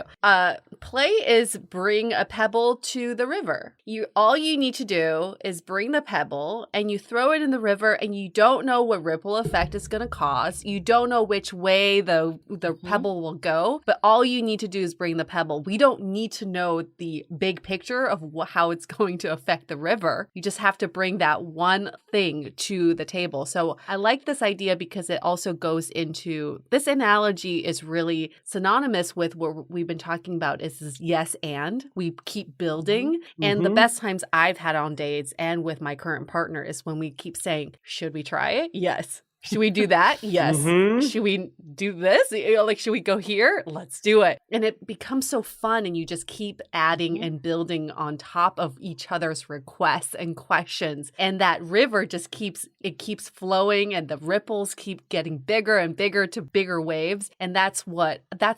Play is bring a pebble to the river. All you need to do is bring the pebble and you throw it in the river, and you don't know what ripple effect it's going to cause. You don't know which way the pebble will go, but all you need to do is bring the pebble. We don't need to know the big picture of how it's going to affect the river. You just have to bring that one thing to the table. So I like this idea because it also goes into, this analogy is really synonymous with what we've been talking about, is yes and. We keep building. And the best times I've had on dates and with my current partner is when we keep saying, should we try it? Yes. Should we do that? Yes. Should we do this? Like, should we go here? Let's do it. And it becomes so fun, and you just keep adding and building on top of each other's requests and questions. And that river just keeps flowing, and the ripples keep getting bigger and bigger to bigger waves. And that's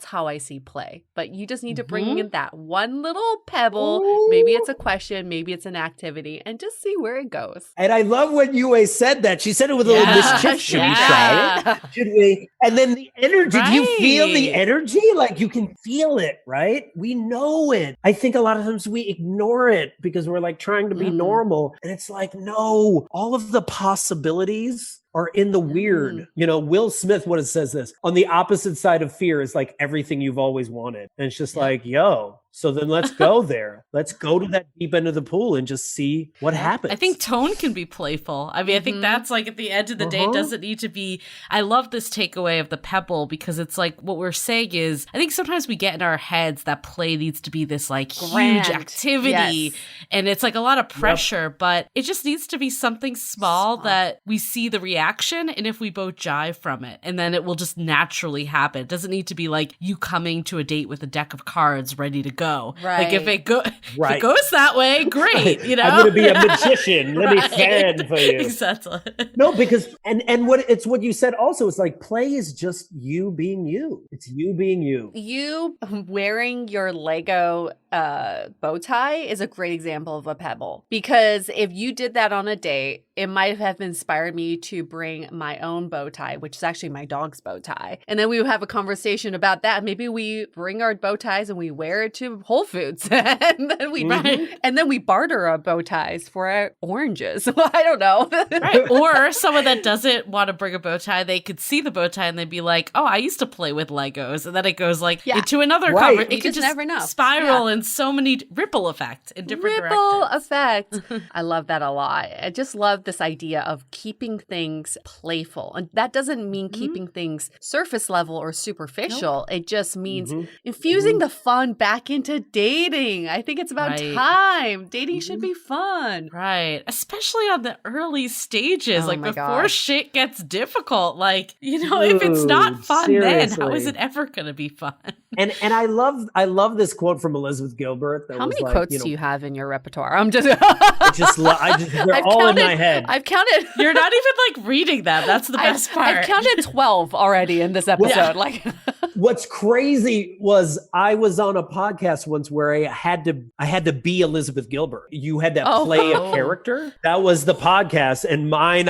how I see play. But you just need to bring in that one little pebble. Ooh. Maybe it's a question, maybe it's an activity, and just see where it goes. And I love when Yue said that. She said it with a little mischief. Should we try it? Should we? And then the energy, do you feel the energy? Like, you can feel it, right? We know it. I think a lot of times we ignore it because we're like trying to be normal. And it's like, no, all of the possibilities are in the weird. You know, Will Smith, what it says this, on the opposite side of fear is like everything you've always wanted. And it's just like, yo, so then let's go there. Let's go to that deep end of the pool and just see what happens. I think tone can be playful. I mean, I think that's like at the end of the day, it doesn't need to be, I love this takeaway of the pebble, because it's like what we're saying is, I think sometimes we get in our heads that play needs to be this like huge activity. And it's like a lot of pressure, but it just needs to be something small that we see the reaction. And if we both jive from it, and then it will just naturally happen. It doesn't need to be like you coming to a date with a deck of cards ready to go. Right. Like if it goes that way, great. You know, I'm going to be a magician. Let me fan for you. Exactly. No, because and what you said also is like, play is just you being you. It's you being you. You wearing your Lego bow tie is a great example of a pebble, because if you did that on a date, it might have inspired me to bring my own bow tie, which is actually my dog's bow tie. And then we would have a conversation about that. Maybe we bring our bow ties and we wear it to Whole Foods. And then we barter our bow ties for our oranges. I don't know. Right. Or someone that doesn't want to bring a bow tie, they could see the bow tie and they'd be like, oh, I used to play with Legos. And then it goes like into another conversation. It could just never know. Spiral in so many ripple effects in different directions. Ripple effect. I love that a lot. I just love this idea of keeping things things playful. And that doesn't mean keeping things surface level or superficial. It just means infusing the fun back into dating. I think it's about time. Dating should be fun. Right. Especially on the early stages, like before shit gets difficult. Like, if it's not fun then, how is it ever going to be fun? And I love this quote from Elizabeth Gilbert. How many quotes do you have in your repertoire? I'm just they're all in my head. I've counted. You're not even like reading them. That's the best part. I've counted 12 already in this episode. What's crazy was I was on a podcast once where I had to be Elizabeth Gilbert. You had to play a character. That was the podcast, and mine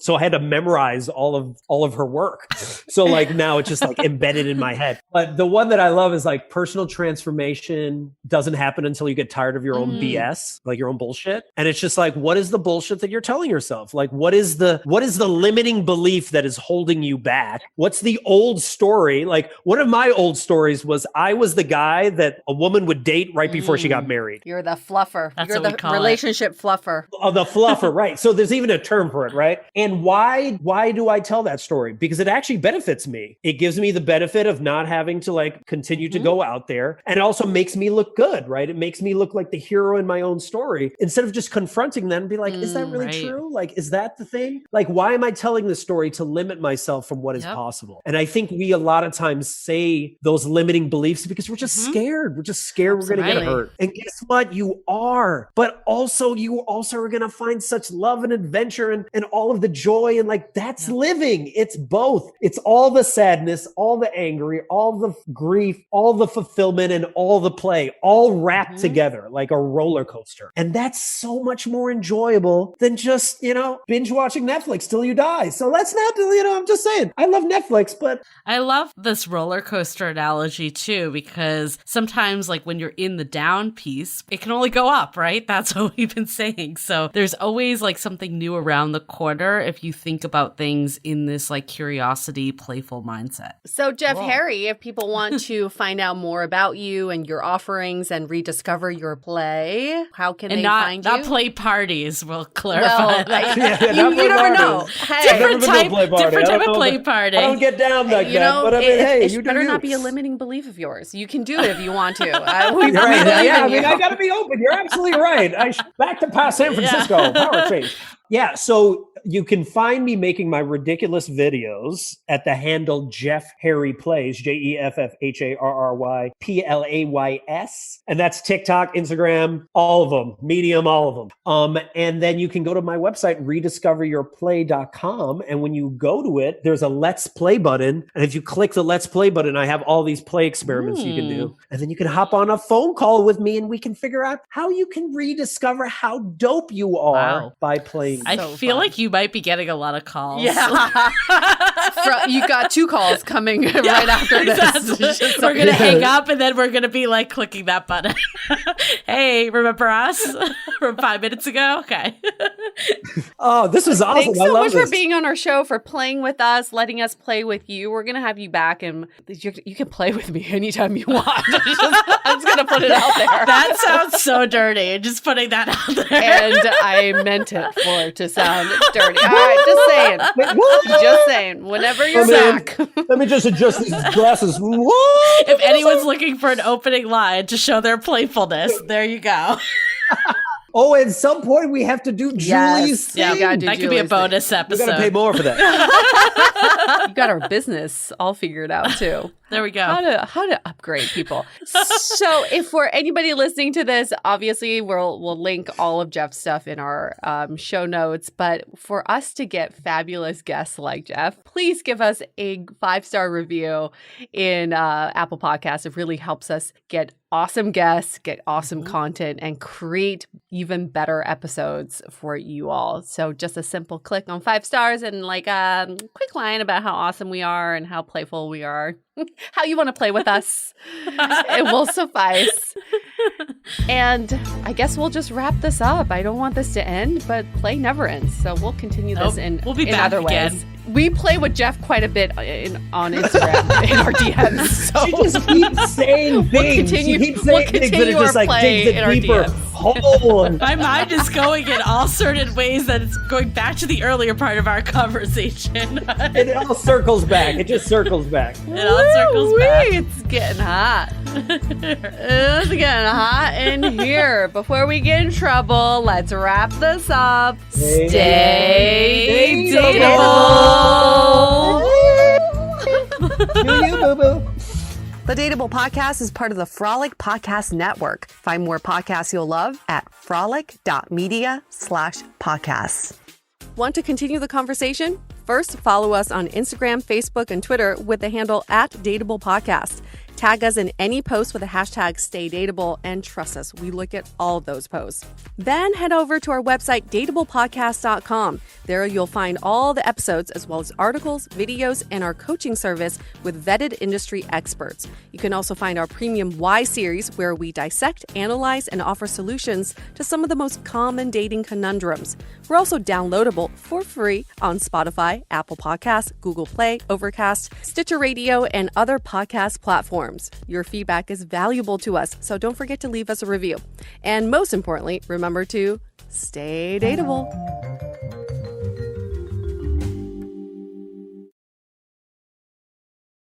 so I had to memorize all of her work. So like now it's just like embedded in my head. But the one that I love is like personal transformation doesn't happen until you get tired of your own BS, like your own bullshit. And it's just like, what is the bullshit that you're telling yourself? Like, what is the limiting belief that is holding you back? What's the old story? Like one of my old stories was I was the guy that a woman would date right before she got married. You're the fluffer. You're the relationship fluffer. Oh, the fluffer, right. So there's even a term for it, right? And why do I tell that story? Because it actually benefits me. It gives me the benefit of not having to like continue to go out there. And it also makes me look good, right? It makes me look like the hero in my own story instead of just confronting them and be like, is that really true? Like, is that the thing? Like, why am I telling this story to limit myself from what is possible? And I think we a lot of times say those limiting beliefs because we're just scared. We're just scared we're going to get hurt. And guess what? You are. But also, you also are going to find such love and adventure and all of the joy. And like, that's living. It's both. It's all the sadness, all the angry, all the grief, all the fulfillment, and all the play, all wrapped together like a roller coaster. And that's so much more enjoyable than just, binge watching Netflix till you die. So let's not, I'm just saying, I love Netflix, but I love this roller coaster analogy too, because sometimes like when you're in the down piece, it can only go up, right? That's what we've been saying. So there's always like something new around the corner if you think about things in this like curiosity, playful mindset. So Jeff Harry, if people want to find out more about you and your offerings and rediscover your play, how can they find you? Not play parties, we'll clarify that. You never know. Hey, different type of play party. I don't get down like that, but I mean, hey, it better not be a limiting belief of yours. You can do it if you want to. You're right. Yeah, I mean, I got to be open. You're absolutely right. Back to San Francisco. Power change. Yeah, so you can find me making my ridiculous videos at the handle Jeff Harry Plays, JeffHarry Plays. And that's TikTok, Instagram, all of them, Medium, all of them. And then you can go to my website, rediscoveryourplay.com. And when you go to it, there's a Let's Play button. And if you click the Let's Play button, I have all these play experiments you can do. And then you can hop on a phone call with me and we can figure out how you can rediscover how dope you are by playing. I feel like you might be getting a lot of calls. Yeah. You got 2 calls coming right after this. We're going to hang up and then we're going to be like clicking that button. Hey, remember us from 5 minutes ago? Okay. Oh, this was awesome. Thanks so much for being on our show, for playing with us, letting us play with you. We're going to have you back and you can play with me anytime you want. I'm just going to put it out there. That sounds so dirty. Just putting that out there. And I meant it for it to sound dirty. All right, just saying. Just saying. Whenever you're back. Let me just adjust these glasses. If anyone's looking for an opening line to show their playfulness, there you go. Oh, at some point we have to do Julie's thing. Yeah, that could be a bonus episode. We got to pay more for that. You got our business all figured out too. There we go. How to upgrade people. So if for anybody listening to this, obviously we'll link all of Jeff's stuff in our show notes. But for us to get fabulous guests like Jeff, please give us a 5-star review in Apple Podcasts. It really helps us get awesome guests, get awesome content, and create even better episodes for you all. So just a simple click on 5 stars and like a quick line about how awesome we are and how playful we are. How you want to play with us. It will suffice. And I guess we'll just wrap this up. I don't want this to end, but play never ends. So we'll continue this in we'll be back other again. ways. We play with Jeff quite a bit on Instagram in our DMs. So. She just keeps saying things. She keeps saying things that are just like digs a deeper hole. My mind is going in all certain ways that it's going back to the earlier part of our conversation. It all circles back. It just circles back. It all circles back. It's getting hot. It's getting hot in here. Before we get in trouble, let's wrap this up. Stay dateable. Do you, boo-boo? The Dateable Podcast is part of the Frolic Podcast Network. Find more podcasts you'll love at frolic.media/podcasts. Want to continue the conversation? First, follow us on Instagram, Facebook, and Twitter with the handle @DateablePodcast. Tag us in any post with the hashtag StayDateable, and trust us, we look at all those posts. Then head over to our website, dateablepodcast.com. There you'll find all the episodes as well as articles, videos, and our coaching service with vetted industry experts. You can also find our premium Why series, where we dissect, analyze, and offer solutions to some of the most common dating conundrums. We're also downloadable for free on Spotify, Apple Podcasts, Google Play, Overcast, Stitcher Radio, and other podcast platforms. Your feedback is valuable to us, so don't forget to leave us a review. And most importantly, remember to stay dateable.